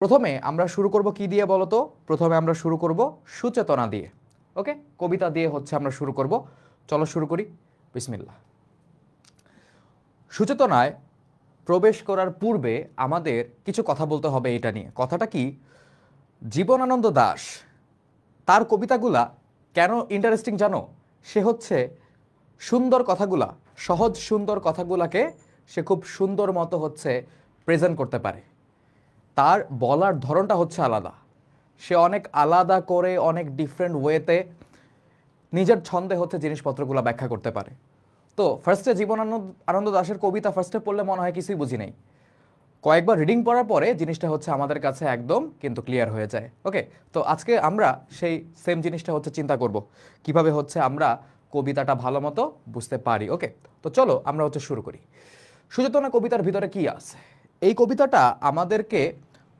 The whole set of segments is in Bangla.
প্রথমে আমরা শুরু করব কি দিয়ে বলো তো? প্রথমে আমরা শুরু করব সুচেতনা দিয়ে। ওকে, কবিতা দিয়ে হচ্ছে আমরা শুরু করব। চলো শুরু করি। বিসমিল্লাহ। সুচেতনায় প্রবেশ করার পূর্বে আমাদের কিছু কথা বলতে হবে এটা নিয়ে। কথাটা কি? জীবনানন্দ দাশ তার কবিতাগুলা কেন ইন্টারেস্টিং জানো? সে হচ্ছে সুন্দর কথাগুলা, সহজ সুন্দর কথাগুলাকে সে খুব সুন্দর মতো হচ্ছে প্রেজেন্ট করতে পারে। তার বলার ধরনটা হচ্ছে আলাদা। সে অনেক আলাদা করে অনেক ডিফারেন্ট ওয়েতে নিজের ছন্দে হচ্ছে জিনিসপত্রগুলো ব্যাখ্যা করতে পারে। তো ফার্স্টে আনন্দ দাশের কবিতা ফার্স্টে পড়লে মনে হয় কিছুই বুঝি নাই। কয়েকবার রিডিং পড়ার পরে জিনিসটা হচ্ছে আমাদের কাছে একদম কিন্তু ক্লিয়ার হয়ে যায়। ওকে, তো আজকে আমরা সেই সেম জিনিসটা হচ্ছে চিন্তা করব কিভাবে হচ্ছে আমরা কবিতাটা ভালো মতো বুঝতে পারি। ওকে, তো চলো আমরা হচ্ছে শুরু করি। সুচেতনা কবিতার ভিতরে কি আছে? এই কবিতাটা আমাদেরকে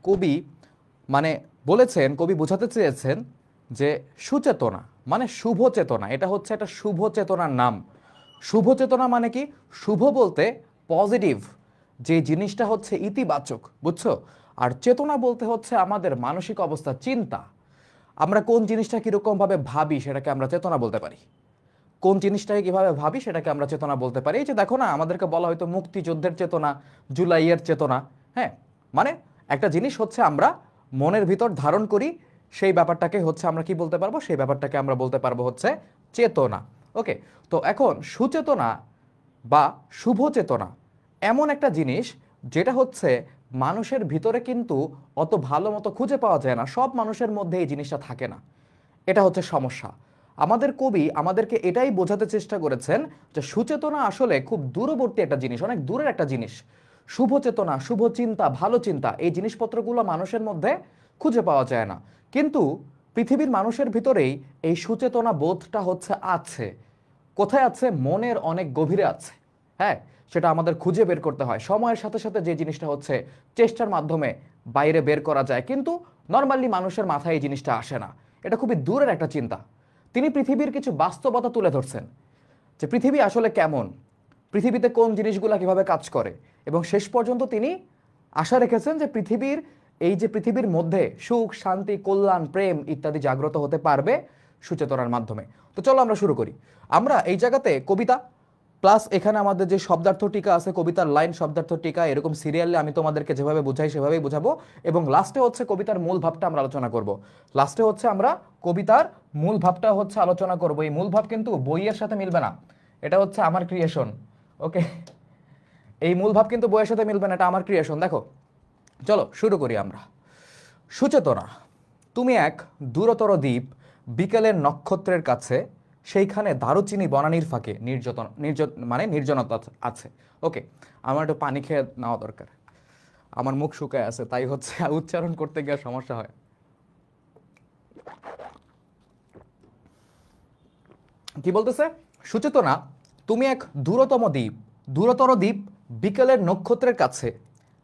কবি মানে বলেছেন, কবি বোঝাতে চেয়েছেন যে সুচেতনা মানে শুভ চেতনা। এটা হচ্ছে একটা শুভ চেতনার নাম। শুভ চেতনা মানে কি? শুভ বলতে পজিটিভ, যে জিনিসটা হচ্ছে ইতিবাচক, বুঝছো? আর চেতনা বলতে হচ্ছে আমাদের মানসিক অবস্থা, চিন্তা। আমরা কোন জিনিসটা কীরকমভাবে ভাবি সেটাকে আমরা চেতনা বলতে পারি। কোন জিনিসটাকে কিভাবে ভাবি সেটাকে আমরা চেতনা বলতে পারি। এই যে দেখো না, আমাদেরকে বলা হয়তো মুক্তিযুদ্ধের চেতনা, জুলাইয়ের চেতনা। হ্যাঁ, মানে একটা জিনিস হচ্ছে আমরা মনের ভিতর ধারণ করি, সেই ব্যাপারটাকে হচ্ছে আমরা কি বলতে পারবো? সেই ব্যাপারটাকে আমরা বলতে পারবো হচ্ছে চেতনা। ওকে, তো এখন সুচেতনা বা শুভ চেতনা এমন একটা জিনিস যেটা হচ্ছে মানুষের ভিতরে কিন্তু অত ভালো মতো খুঁজে পাওয়া যায় না। সব মানুষের মধ্যে এই জিনিসটা থাকে না। এটা হচ্ছে সমস্যা। আমাদের কবি আমাদেরকে এটাই বোঝাতে চেষ্টা করেছেন যে সুচেতনা আসলে খুব দূরবর্তী একটা জিনিস, অনেক দূরের একটা জিনিস। শুভ চেতনা, শুভ চিন্তা, ভালো চিন্তা, এই জিনিসপত্রগুলো মানুষের মধ্যে খুঁজে পাওয়া যায় না। কিন্তু পৃথিবীর মানুষের ভিতরেই এই সুচেতনা বোধটা হচ্ছে আছে। কোথায় আছে? মনের অনেক গভীরে আছে। হ্যাঁ, সেটা আমাদের খুঁজে বের করতে হয়। সময়ের সাথে সাথে যে জিনিসটা হচ্ছে চেষ্টার মাধ্যমে বাইরে বের করা যায়, কিন্তু নর্মালি মানুষের মাথায় এই জিনিসটা আসে না। এটা খুবই দূরের একটা চিন্তা। তিনি পৃথিবীর কিছু বাস্তবতা তুলে ধরছেন যে পৃথিবী আসলে কেমন, পৃথিবীতে কোন জিনিসগুলো কিভাবে কাজ করে, এবং শেষ পর্যন্ত তিনি আশা রেখেছেন যে পৃথিবীর মধ্যে সুখ, শান্তি, কল্যাণ, প্রেম ইত্যাদি জাগ্রত হতে পারবে সুচেতনার মাধ্যমে। তো চলো আমরা শুরু করি। আমরা এই জায়গাতে কবিতা প্লাস এখানে আমাদের যে শব্দার্থ টিকা আছে, কবিতার লাইন, শব্দার্থ টিকা, এরকম সিরিয়ালে আমি তোমাদেরকে যেভাবে বুঝাই সেভাবেই বুঝাবো। এবং লাস্টে হচ্ছে কবিতার মূল ভাবটা আমরা আলোচনা করব। লাস্টে হচ্ছে আমরা কবিতার মূল ভাবটা হচ্ছে আলোচনা করব। এই মূল ভাব কিন্তু বইয়ের সাথে মিলবে না, এটা হচ্ছে আমার ক্রিয়েশন। ওকে, এই মূল ভাব কিন্তু বইয়ের সাথে মিলবে না, এটা আমার ক্রিয়েশন। দেখো, চলো শুরু করি আমরা। সুচেতনা, তুমি এক দূরতর দ্বীপ, বিকেলের নক্ষত্রের কাছে, সেইখানে দারুচিনি বনানীর ফাঁকে নির্জনতা আছে। ওকে, আমার একটু পানি খেয়ে নেওয়া দরকার। আমার মুখ শুকায় আছে, তাই হচ্ছে উচ্চারণ করতে গিয়ে সমস্যা হয়। কি বলতেছে? সুচেতনা, তুমি এক দূরতর দ্বীপ, বিকেলের নক্ষত্রের কাছে,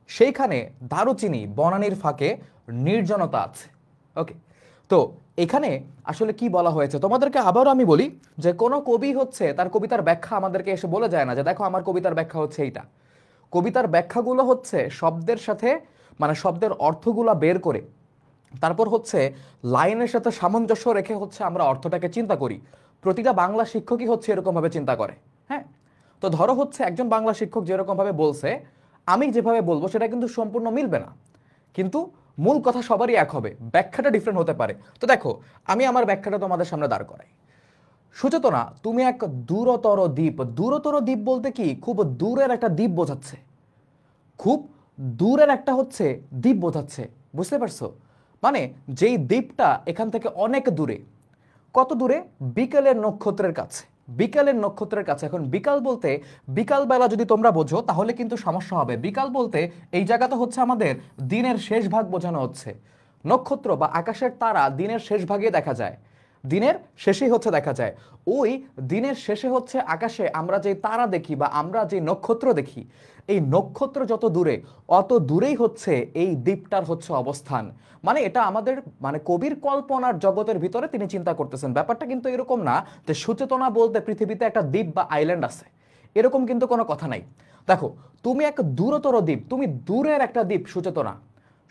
সেইখানে দারুচিনি বনানীর ফাঁকে নির্জনতা আছে। ওকে, তো এখানে আসলে কি বলা হয়েছে তোমাদেরকে আবারও আমি বলি যে কোনো কবি হচ্ছে তার কবিতার ব্যাখ্যা আমাদেরকে এসে বলে যায় না যে দেখো আমার কবিতার ব্যাখ্যা হচ্ছে এইটা। কবিতার ব্যাখ্যাগুলো হচ্ছে শব্দের সাথে, মানে শব্দের অর্থগুলা বের করে তারপর হচ্ছে লাইনের সাথে সামঞ্জস্য রেখে হচ্ছে আমরা অর্থটাকে চিন্তা করি। প্রতিটা বাংলা শিক্ষকই হচ্ছে এরকমভাবে চিন্তা করে। হ্যাঁ, তো ধরো হচ্ছে একজন বাংলা শিক্ষক যেরকমভাবে বলছে, আমি যেভাবে বলবো সেটা কিন্তু সম্পূর্ণ মিলবে না, কিন্তু মূল কথা সবারই এক হবে, ব্যাখ্যাটা ডিফারেন্ট হতে পারে। তো দেখো, আমি আমার ব্যাখ্যাটা তোমাদের সামনে দাঁড় করাই। সুচেতনা, তুমি এক দূরতর দ্বীপ। দূরতর দ্বীপ বলতে কি? খুব দূরের একটা দ্বীপ বোঝাচ্ছে। খুব দূরের একটা হচ্ছে দ্বীপ বোঝাচ্ছে, বুঝতে পারছো? মানে যেই দ্বীপটা এখান থেকে অনেক দূরে। কত দূরে? বিকেলের নক্ষত্রের কাছে। বিকালের নক্ষত্রের কাছে। এখন বিকাল বলতে বিকালবেলা যদি তোমরা বোঝো তাহলে কিন্তু সমস্যা হবে। বিকাল বলতে এই জায়গাটা হচ্ছে আমাদের দিনের শেষ ভাগ বোঝানো হচ্ছে। নক্ষত্র বা আকাশের তারা দিনের শেষ ভাগে দেখা যায়, দিনের শেষেই হচ্ছে দেখা যায়। ওই দিনের শেষে হচ্ছে আকাশে আমরা যে তারা দেখি বা আমরা যে নক্ষত্র দেখি, এই নক্ষত্র যত দূরে অত দূরেই হচ্ছে এই দ্বীপটার হচ্ছে অবস্থান। মানে এটা আমাদের মানে কবির কল্পনার জগতের ভিতরে তিনি চিন্তা করতেছেন। ব্যাপারটা কিন্তু এরকম না যে সুচেতনা বলতে পৃথিবীতে একটা দ্বীপ বা আইল্যান্ড আছে, এরকম কিন্তু কোনো কথা নাই। দেখো, তুমি এক দূরতর দ্বীপ, তুমি দূরের একটা দ্বীপ সুচেতনা।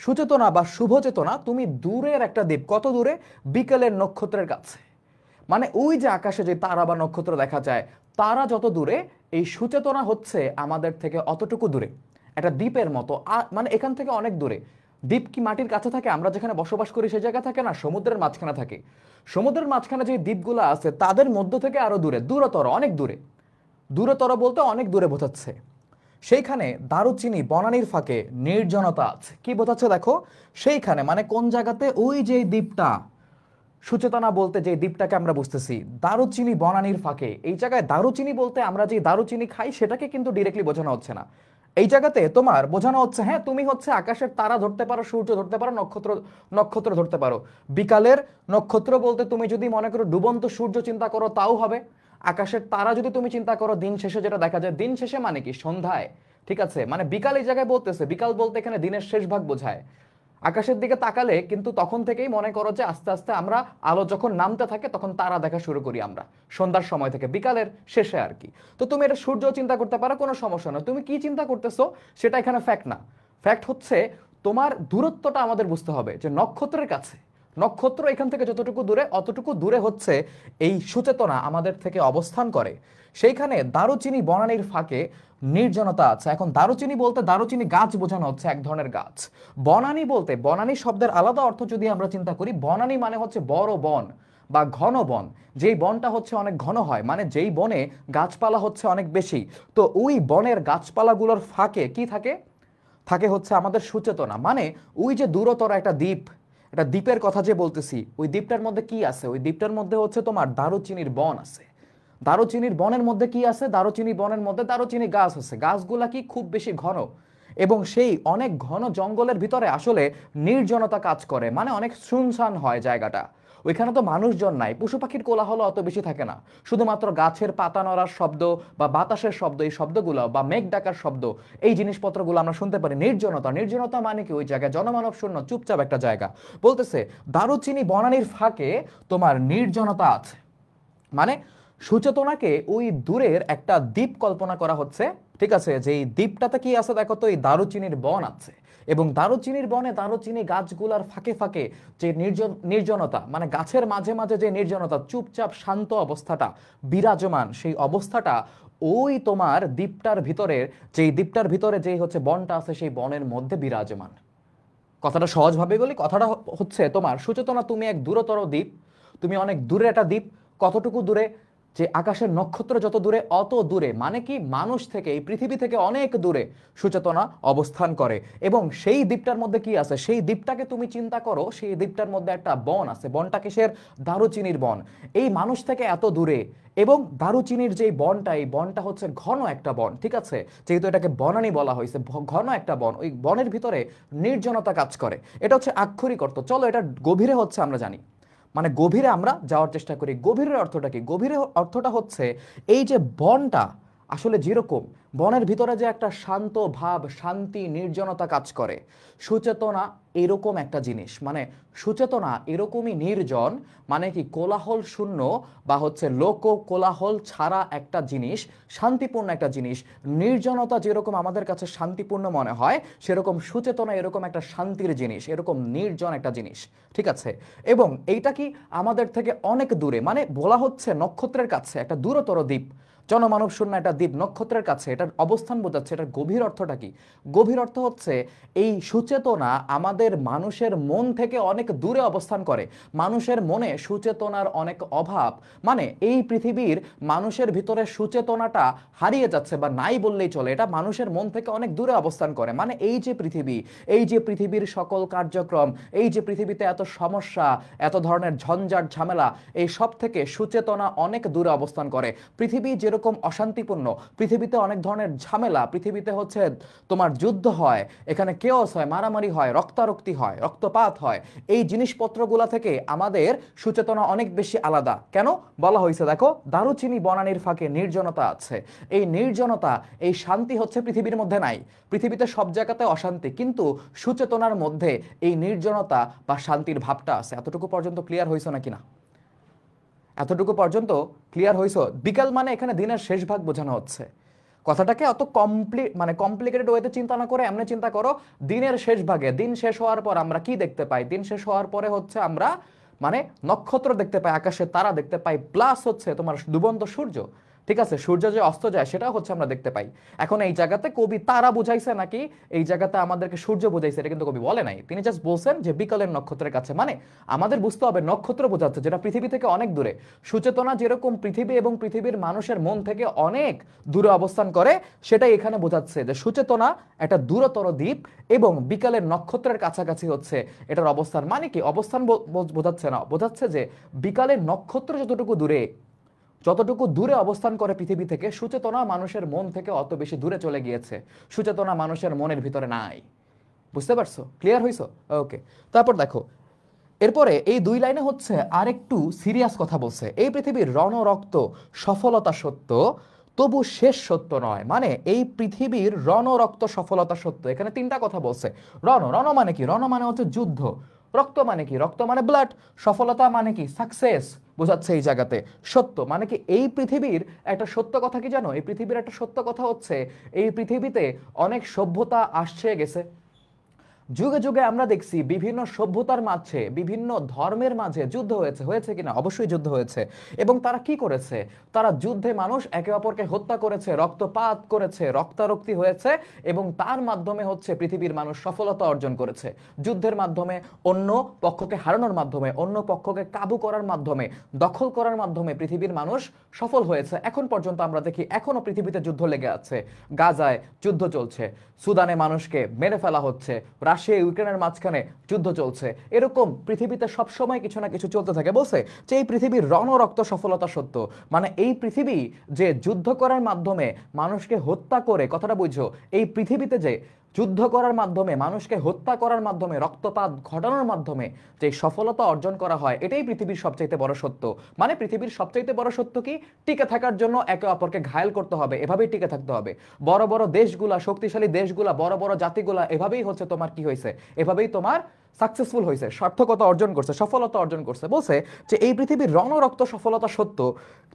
সুচেতনা বা শুভ চেতনা, তুমি দূরের একটা দ্বীপ। কত দূরে? বিকেলের নক্ষত্রের কাছে। মানে ওই যে আকাশে যে তারা বা নক্ষত্র দেখা যায়, তারা যত দূরে, এই সুচেতনা হচ্ছে আমাদের থেকে অতটুকু দূরে, একটা দ্বীপের মতো। মানে এখান থেকে অনেক দূরে। দ্বীপ কি মাটির কাছে থাকে? আমরা যেখানে বসবাস করি সেই জায়গা থাকে না, সমুদ্রের মাঝখানে থাকে। সমুদ্রের মাঝখানে যে দ্বীপগুলো আছে তাদের মধ্য থেকে আরো দূরে, দূরতর, অনেক দূরে। দূরতর বলতে অনেক দূরে বোঝাচ্ছে। সেইখানে দারুচিনি বনানীর ফাঁকে নির্জনতা আছে। কি বোঝাচ্ছে দেখো, সেইখানে মানে কোন জায়গাতে? ওই যে দ্বীপটা, সুচেতনা বলতে যে দ্বীপটাকে আমরা বুঝতেছি, দারুচিনি বনানীর ফাঁকে। এই জায়গায় দারুচিনি বলতে আমরা যে দারুচিনি খাই সেটাকে কিন্তু ডিরেক্টলি বোঝানো হচ্ছে না। এই জায়গাতে তোমার বোঝানো হচ্ছে, হ্যাঁ তুমি হচ্ছে আকাশের তারা ধরতে পারো, সূর্য ধরতে পারো, নক্ষত্র নক্ষত্র ধরতে পারো। বিকালের নক্ষত্র বলতে তুমি যদি মনে করো ডুবন্ত সূর্য চিন্তা করো তাও হবে। আকাশের তারা যদি তুমি চিন্তা করো দিন শেষে যেটা দেখা যায়, দিন শেষে মানে কি? সন্ধ্যায়। ঠিক আছে, মানে বিকাল এই জায়গায় বলতেছে, বিকাল বলতে এখানে দিনের শেষ ভাগ বোঝায়। আকাশের দিকে তাকালে কিন্তু তখন থেকেই মনে করো যে আস্তে আস্তে আমরা আলো যখন নামতে থাকে তখন তারা দেখা শুরু করি আমরা, সন্ধ্যার সময় থেকে বিকালের শেষে আর কি। তো তুমি এটা সূর্য চিন্তা করতে পারো, কোনো সমস্যা না। তুমি কি চিন্তা করতেছো সেটা এখানে ফ্যাক্ট না। ফ্যাক্ট হচ্ছে তোমার দূরত্বটা আমাদের বুঝতে হবে, যে নক্ষত্রের কাছে, নক্ষত্র এখান থেকে যতটুকু দূরে অতটুকু দূরে হচ্ছে এই সুচেতনা আমাদের থেকে অবস্থান করে। সেইখানে দারুচিনি বনানীর ফাঁকে নির্জনতা আছে। এখন দারুচিনি বলতে দারুচিনি গাছ বোঝানো হচ্ছে, এক ধরনের গাছ। বনানী বলতে, বনানী শব্দের আলাদা অর্থ যদি আমরা চিন্তা করি, বনানী মানে হচ্ছে বড় বন বা ঘন বন। যেই বনটা হচ্ছে অনেক ঘন হয়, মানে যেই বনে গাছপালা হচ্ছে অনেক বেশি। তো ওই বনের গাছপালাগুলোর ফাঁকে কি থাকে? থাকে হচ্ছে আমাদের সুচেতনা। মানে ওই যে দূরতর একটা দ্বীপ, একটা দ্বীপের কথা যে বলতেছি, ওই দ্বীপটার মধ্যে কি আছে? ওই দ্বীপটার মধ্যে হচ্ছে তোমার দারুচিনির বন আছে। দারুচিনির বনের মধ্যে কি আছে? দারুচিনি বনের মধ্যে দারুচিনি গাছ আছে। গাছগুলা কি খুব বেশি ঘন, এবং সেই অনেক ঘন জঙ্গলের ভিতরে আসলে নির্জনতা কাজ করে, মানে অনেক শুনশান হয় জায়গাটা। ওইখানে তো মানুষজন নাই, পশু পাখির কোলাহল অত বেশি থাকে না। শুধুমাত্র গাছের পাতা নড়ার শব্দ বা বাতাসের শব্দ, এই শব্দগুলো বা মেঘ ডাকার শব্দ, এই জিনিসপত্রগুলো আমরা শুনতে পারি। নির্জনতা, নির্জনতা মানে কি? ওই জায়গায় জনমানব শূন্য, চুপচাপ একটা জায়গা। বলতেছে দারুচিনি বনানীর ফাঁকে তোমার নির্জনতা আছে। মানে সুচেতনাকে ওই দূরের একটা দ্বীপ কল্পনা করা হচ্ছে। ঠিক আছে, যে এই দ্বীপটাতে কি আছে দেখো তো, এই দারুচিনির বন আছে। এবং দারুচিনির বনে দারুচিনি গাছগুলার ফাঁকে ফাঁকে যে নির্জনতা, মানে গাছের মাঝে মাঝে যে নির্জনতা, চুপচাপ শান্ত অবস্থাটা বিরাজমান, সেই অবস্থাটা ওই তোমার দ্বীপটার ভিতরে, যেই দ্বীপটার ভিতরে যেই হচ্ছে বনটা আছে সেই বনের মধ্যে বিরাজমান। কথাটা সহজভাবে বলি, কথাটা হচ্ছে তোমার সুচেতনা তুমি এক দূরতর দ্বীপ, তুমি অনেক দূরে একটা দ্বীপ। কতটুকু দূরে? যে আকাশের নক্ষত্র যত দূরে অত দূরে, মানে কি মানুষ থেকে, এই পৃথিবী থেকে অনেক দূরে সুচেতনা অবস্থান করে। এবং সেই দ্বীপটার মধ্যে কি আছে? সেই দ্বীপটাকে তুমি চিন্তা করো, সেই দ্বীপটার মধ্যে একটা বন আছে। বনটা কিসের? দারুচিনির বন। এই মানুষ থেকে এত দূরে, এবং দারুচিনির যে বনটা, এই বনটা হচ্ছে ঘন একটা বন। ঠিক আছে, যেহেতু এটাকে বনানী বলা হয়েছে, ঘন একটা বন, ওই বনের ভিতরে নির্জনতা কাজ করে। এটা হচ্ছে আক্ষরিক অর্থ। চলো এটা গভীরে হচ্ছে আমরা জানি, মানে গভীরে আমরা যাওয়ার চেষ্টা করি। গভীরের অর্থটা কি? গভীরের অর্থটা হচ্ছে এই যে বনটা, আসলে যেরকম বনের ভিতরে যে একটা শান্ত ভাব, শান্তি, নির্জনতা কাজ করে, সুচেতনা এরকম একটা জিনিস। মানে সুচেতনা এরকমই নির্জন, মানে কি কোলাহল শূন্য বা হচ্ছে লোক কোলাহল ছাড়া একটা জিনিস, শান্তিপূর্ণ একটা জিনিস। নির্জনতা যেরকম আমাদের কাছে শান্তিপূর্ণ মনে হয়, সেরকম সুচেতনা এরকম একটা শান্তির জিনিস, এরকম নির্জন একটা জিনিস। ঠিক আছে, এবং এইটা কি আমাদের থেকে অনেক দূরে, মানে বলা হচ্ছে নক্ষত্রের কাছে একটা দূরতর দ্বীপ, জনমানব শূন্য একটা দ্বীপ নক্ষত্রের কাছে, এটার অবস্থান বোঝাচ্ছে। এটার গভীর অর্থটা কি? গভীর অর্থ হচ্ছে এই সুচেতনা আমাদের মানুষের মন থেকে অনেক দূরে অবস্থান করে। মানুষের মনে সুচেতনার অনেক অভাব, মানে এই পৃথিবীর মানুষের ভিতরে সুচেতনাটা হারিয়ে যাচ্ছে, বা নাই বললেই চলে। এটা মানুষের মন থেকে অনেক দূরে অবস্থান করে। মানে এই যে পৃথিবী, এই যে পৃথিবীর সকল কার্যক্রম, এই যে পৃথিবীতে এত সমস্যা, এত ধরনের ঝঞ্ঝাট ঝামেলা, এই সব থেকে সুচেতনা অনেক দূরে অবস্থান করে। পৃথিবী যেরকম অশান্তিপূর্ণ, পৃথিবীতে অনেক ধরনের ঝামেলা, পৃথিবীতে হচ্ছে তোমার যুদ্ধ হয়, এখানে কেওস হয়, মারামারি হয়, রক্তারক্তি হয়, রক্তপাত হয়, এই জিনিসপত্রগুলা থেকে আমাদের সুচেতনা অনেক বেশি আলাদা। কেন বলা হয়েছে দেখো, দারুচিনি বনানীর ফাঁকে নির্জনতা আছে। এই নির্জনতা, এই শান্তি হচ্ছে পৃথিবীর মধ্যে নাই। পৃথিবীতে সব জায়গাতে অশান্তি, কিন্তু সুচেতনার মধ্যে এই নির্জনতা বা শান্তির ভাবটা আছে। এতটুকু পর্যন্ত ক্লিয়ার হয়েছে নাকি না? এতটুকু পর্যন্ত ক্লিয়ার হয়েছে? বিকাল মানে এখানে দিনের শেষ ভাগ বোঝানো হচ্ছে। কথাটাকে অত কমপ্লিকেটেড ওয়েতে চিন্তা না করে এমনি চিন্তা করো, দিনের শেষ ভাগে, দিন শেষ হওয়ার পর আমরা কি দেখতে পাই? দিন শেষ হওয়ার পরে হচ্ছে আমরা নক্ষত্র দেখতে পাই, আকাশে তারা দেখতে পাই, প্লাস হচ্ছে তোমার ডুবন্ত সূর্য। ঠিক আছে, সূর্য যে অস্ত যায় সেটা হচ্ছে আমরা দেখতে পাই। এখন এই জায়গাতে কবি তারা বুঝাইছে নাকি এই জায়গাতে আমাদেরকে সূর্য বুঝাইছে, এটা কিন্তু কবি বলে নাই। তিনি জাস্ট বলছেন যে বিকালের নক্ষত্রের কাছে, আমাদের বুঝতে হবে নক্ষত্র বোঝাচ্ছে যেটা পৃথিবী থেকে অনেক দূরে। সুচেতনা যেরকম পৃথিবী এবং পৃথিবীর মানুষের মন থেকে অনেক দূরে অবস্থান করে, সেটাই এখানে বোঝাচ্ছে যে সুচেতনা একটা দূরতর দ্বীপ এবং বিকালের নক্ষত্রের কাছাকাছি হচ্ছে এটার অবস্থান। মানে কি অবস্থান বোঝাচ্ছে না, বোঝাচ্ছে যে বিকালের নক্ষত্র যতটুকু দূরে অবস্থান করে পৃথিবী থেকে, সুচেতনা মানুষের মন থেকে অত বেশি দূরে চলে গিয়েছে। সুচেতনা মানুষের মনের ভিতরে নাই। বুঝতে পারছো? ক্লিয়ার হইছো? ওকে, তারপর দেখো এরপরে এই 2 লাইনে হচ্ছে আরেকটু সিরিয়াস কথা বলছে। এই পৃথিবীর রণরক্ত সফলতা সত্য, তবু শেষ সত্য নয়। মানে এই পৃথিবীর রণরক্ত সফলতা সত্য, এখানে 3টা কথা বলছে। রণ মানে কি? রণ মানে হচ্ছে যুদ্ধ। রক্ত মানে কি? রক্ত মানে ব্লাড। সফলতা মানে কি? সাকসেস বোঝাচ্ছে এই জায়গাতে। সত্য মানে কি? এই পৃথিবীর একটা সত্য কথা কি জানো? এই পৃথিবীর একটা সত্য কথা হচ্ছে এই পৃথিবীতে অনেক সভ্যতা আসছে গেছে। যুগে যুগে আমরা দেখছি বিভিন্ন সভ্যতার মাঝে, বিভিন্ন ধর্মের মাঝে যুদ্ধ হয়েছে কিনা? অবশ্যই যুদ্ধ হয়েছে। এবং তারা কি করেছে? তারা যুদ্ধে মানুষ একে অপরকে হত্যা করেছে, রক্তপাত করেছে, রক্তারক্তি হয়েছে, এবং তার মাধ্যমে হচ্ছে পৃথিবীর মানুষ সফলতা অর্জন করেছে। যুদ্ধের মাধ্যমে, অন্য পক্ষকে হারানোর মাধ্যমে, অন্য পক্ষকে কাবু করার মাধ্যমে, দখল করার মাধ্যমে পৃথিবীর মানুষ সফল হয়েছে। এখন পর্যন্ত আমরা দেখি এখনো পৃথিবীতে যুদ্ধ লেগে আছে। গাজায় যুদ্ধ চলছে, সুদানে মানুষকে মেরে ফেলা হচ্ছে, রাশিয়া ইউক্রেনের মাঝখানে যুদ্ধ চলছে। এরকম পৃথিবীতে সবসময় কিছু না কিছু চলতে থাকে। বলছে যে এই পৃথিবীর রণরক্ত সফলতা সত্য, মানে এই পৃথিবী যে যুদ্ধ করার মাধ্যমে মানুষকে হত্যা করে, কথাটা বুঝো, এই পৃথিবীতে যে যুদ্ধ করার মাধ্যমে, মানুষকে হত্যা করার মাধ্যমে, রক্তপাত ঘটানোর মাধ্যমে যে সফলতা অর্জন করা হয়, এটাই পৃথিবীর সবচাইতে বড় সত্য। মানে পৃথিবীর সবচাইতে বড় সত্য কি? টিকে থাকার জন্য একে অপরকে ঘায়েল করতে হবে, এভাবেই টিকে থাকতে হবে। বড় বড় দেশগুলা, শক্তিশালী দেশগুলা, বড় বড় জাতিগুলা এভাবেই হচ্ছে তোমার কি হয়েছে, এভাবেই তোমার সাকসেসফুল হয়েছে, সার্থকতা অর্জন করছে, সফলতা অর্জন করছে। বলছে যে এই পৃথিবীর রণরক্ত সফলতা সত্য,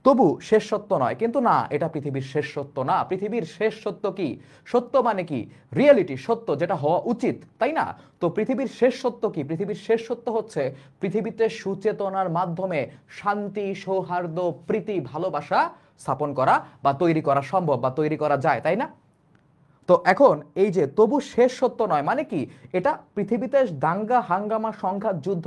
তবু শেষ সত্য নয়। কিন্তু না, এটা পৃথিবীর শেষ সত্য না। পৃথিবীর শেষ সত্য কি? সত্য মানে কি? রিয়েলিটি, সত্য যেটা হওয়া উচিত, তাই না? তো পৃথিবীর শেষ সত্য কি? পৃথিবীর শেষ সত্য হচ্ছে পৃথিবীতে সুচেতনার মাধ্যমে শান্তি, সৌহার্দ্য, প্রীতি, ভালোবাসা স্থাপন করা বা তৈরি করা সম্ভব, বা তৈরি করা যায়, তাই না? তো এখন এই যে তবু শেষ সত্য নয় মানে কি? এটা পৃথিবীতে দাঙ্গা, হাঙ্গামা, সংঘাত, যুদ্ধ,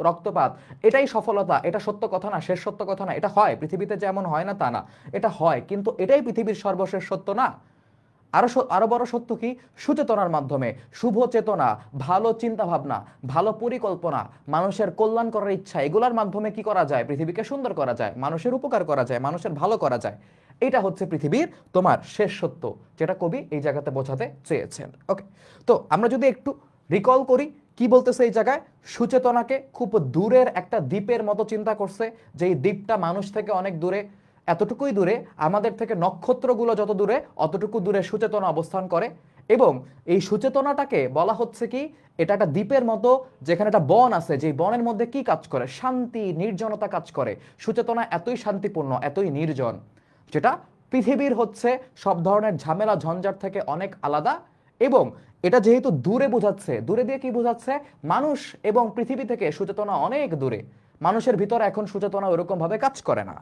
রক্তপাত, এটাই সফলতা। এটা সত্য কথা না, শেষ সত্য কথা না। এটা হয় পৃথিবীতে, যেমন হয় না তা না, এটা হয়, কিন্তু এটাই পৃথিবীর সর্বশেষ সত্য না। আরো বড় সত্য কি? সুচেতনার মাধ্যমে, শুভ চেতনা, ভালো চিন্তা ভাবনা, ভালো পরিকল্পনা, মানুষের কল্যাণ করার ইচ্ছা, এগুলোর মাধ্যমে কি করা যায়? পৃথিবীকে সুন্দর করা যায়, মানুষের উপকার করা যায়, মানুষের ভালো করা যায়। এটা হচ্ছে পৃথিবীর তোমার শেষ সত্য, যেটা কবি এই জায়গাতে বোঝাতে চেয়েছেন। ওকে, তো আমরা যদি একটু রিকল করি, কি বলতেছে এই জায়গায়? সুচেতনাকে খুব দূরের একটা দ্বীপের মতো চিন্তা করছে, যে এই দ্বীপটা মানুষ থেকে অনেক দূরে, এতটুকুই দূরে, আমাদের থেকে নক্ষত্রগুলো যত দূরে, অতটুকু দূরে সুচেতনা অবস্থান করে। এবং এই সুচেতনাটাকে বলা হচ্ছে কি? এটা একটা দ্বীপের মতো, যেখানে একটা বন আছে, যে বনের মধ্যে কি কাজ করে? শান্তি, নির্জনতা কাজ করে। সুচেতনা এতই শান্তিপূর্ণ, এতই নির্জন, যেটা পৃথিবীর হচ্ছে সব ধরনের ঝামেলা ঝঞ্ঝাট থেকে অনেক আলাদা। এবং এটা যেহেতু দূরে বোঝাচ্ছে, দূরে দিয়ে কি বোঝাচ্ছে? মানুষ এবং পৃথিবী থেকে সুচেতনা অনেক দূরে, মানুষের ভিতরে এখন সুচেতনা ওরকম ভাবে কাজ করে না।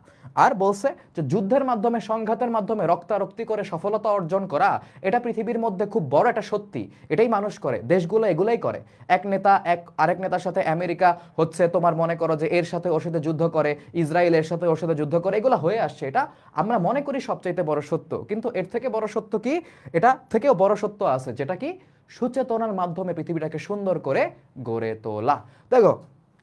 আর বলছে যে যুদ্ধের মাধ্যমে, সংঘাতের মাধ্যমে রক্তারক্তি করে সফলতা অর্জন করা, এটা পৃথিবীর মধ্যে খুব বড় একটা সত্যি। এটাই মানুষ করে, দেশগুলো এগুলাই করে। এক নেতা আরেক নেতার সাথে, আমেরিকা হচ্ছে তোমার মনে করো যে এর সাথে ওর সাথে যুদ্ধ করে, ইসরায়েল এর সাথে ওর সাথে যুদ্ধ করে, এগুলো হয়ে আসছে। এটা আমরা মনে করি সবচাইতে বড় সত্য, কিন্তু এর থেকে বড় সত্য কি? এটা থেকেও বড় সত্য আছে, যেটা কি? সুচেতনার মাধ্যমে পৃথিবীটাকে সুন্দর করে গড়ে তোলা। দেখো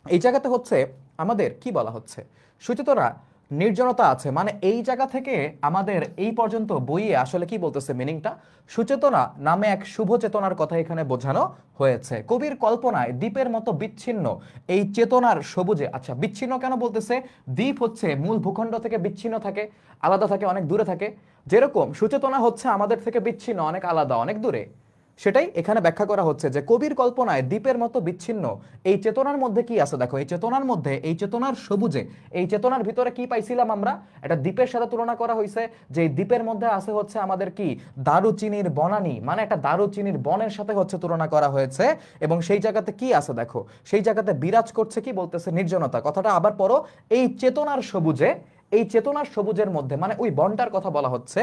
এই জায়গাতে হচ্ছে আমাদের কি বলা হচ্ছে? সুচেতনা নির্জনতা আছে, মানে এই জায়গা থেকে আমাদের এই পর্যন্ত বইয়ে আসলে কি বলতেছে মিনিংটা? সুচেতনা নামে এক শুভ চেতনার কথা এখানে বোঝানো হয়েছে। কবির কল্পনায় দ্বীপের মতো বিচ্ছিন্ন এই চেতনার সবুজে, আচ্ছা বিচ্ছিন্ন কেন বলতেছে? দ্বীপ হচ্ছে মূল ভূখণ্ড থেকে বিচ্ছিন্ন থাকে, আলাদা থাকে, অনেক দূরে থাকে। যেরকম সুচেতনা হচ্ছে আমাদের থেকে বিচ্ছিন্ন, অনেক আলাদা, অনেক দূরে। সেটাই এখানে ব্যাখ্যা করা হচ্ছে যে কবির কল্পনায় দ্বীপের মতো বিচ্ছিন্ন এই চেতনার মধ্যে কি আছে দেখো, এই চেতনার মধ্যে, এই চেতনার সবুজে, এই চেতনার ভিতরে কি পাইছিলাম আমরা, একটা দ্বীপের সাথে তুলনা করা হয়েছে যে এই দ্বীপের মধ্যে আছে হচ্ছে আমাদের কি দারুচিনির বনানী, মানে একটা দারুচিনির বনের সাথে হচ্ছে তুলনা করা হয়েছে। এবং সেই জায়গাতে কি আছে দেখো, সেই জায়গাতে বিরাজ করছে কি বলতেছে নির্জনতা। কথাটা আবার পড়ো, এই চেতনার সবুজে, এই চেতনার সবুজের মধ্যে মানে ওই বনটার কথা বলা হচ্ছে,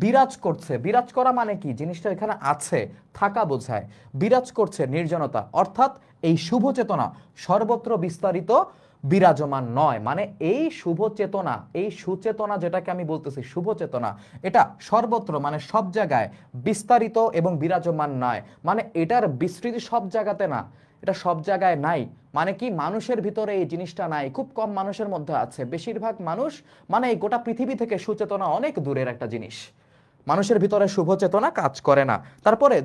বিরাজ করছে। বিরাজ করা মানে কি, জিনিসটা এখানে আছে, থাকা বোঝায়। বিরাজ করছে নির্জনতা, অর্থাৎ এই শুভ চেতনা সর্বত্র বিস্তারিত বিরাজমান নয়। মানে এই শুভ চেতনা, এই সুচেতনা যেটাকে আমি বলতেছি শুভ চেতনা, এটা সর্বত্র মানে সব জায়গায় বিস্তারিত এবং বিরাজমান নয়। মানে এটার বিস্তৃতি সব জায়গাতে না, এটা সব জায়গায় নাই। মানে কি মানুষের ভিতরে এই জিনিসটা নাই, খুব কম মানুষের মধ্যে আছে। বেশিরভাগ মানুষ মানে এই গোটা পৃথিবী থেকে সুচেতনা অনেক দূরের একটা জিনিস, মানুষের ভিতরে শুভ চেতনা কাজ করে না। তারপরে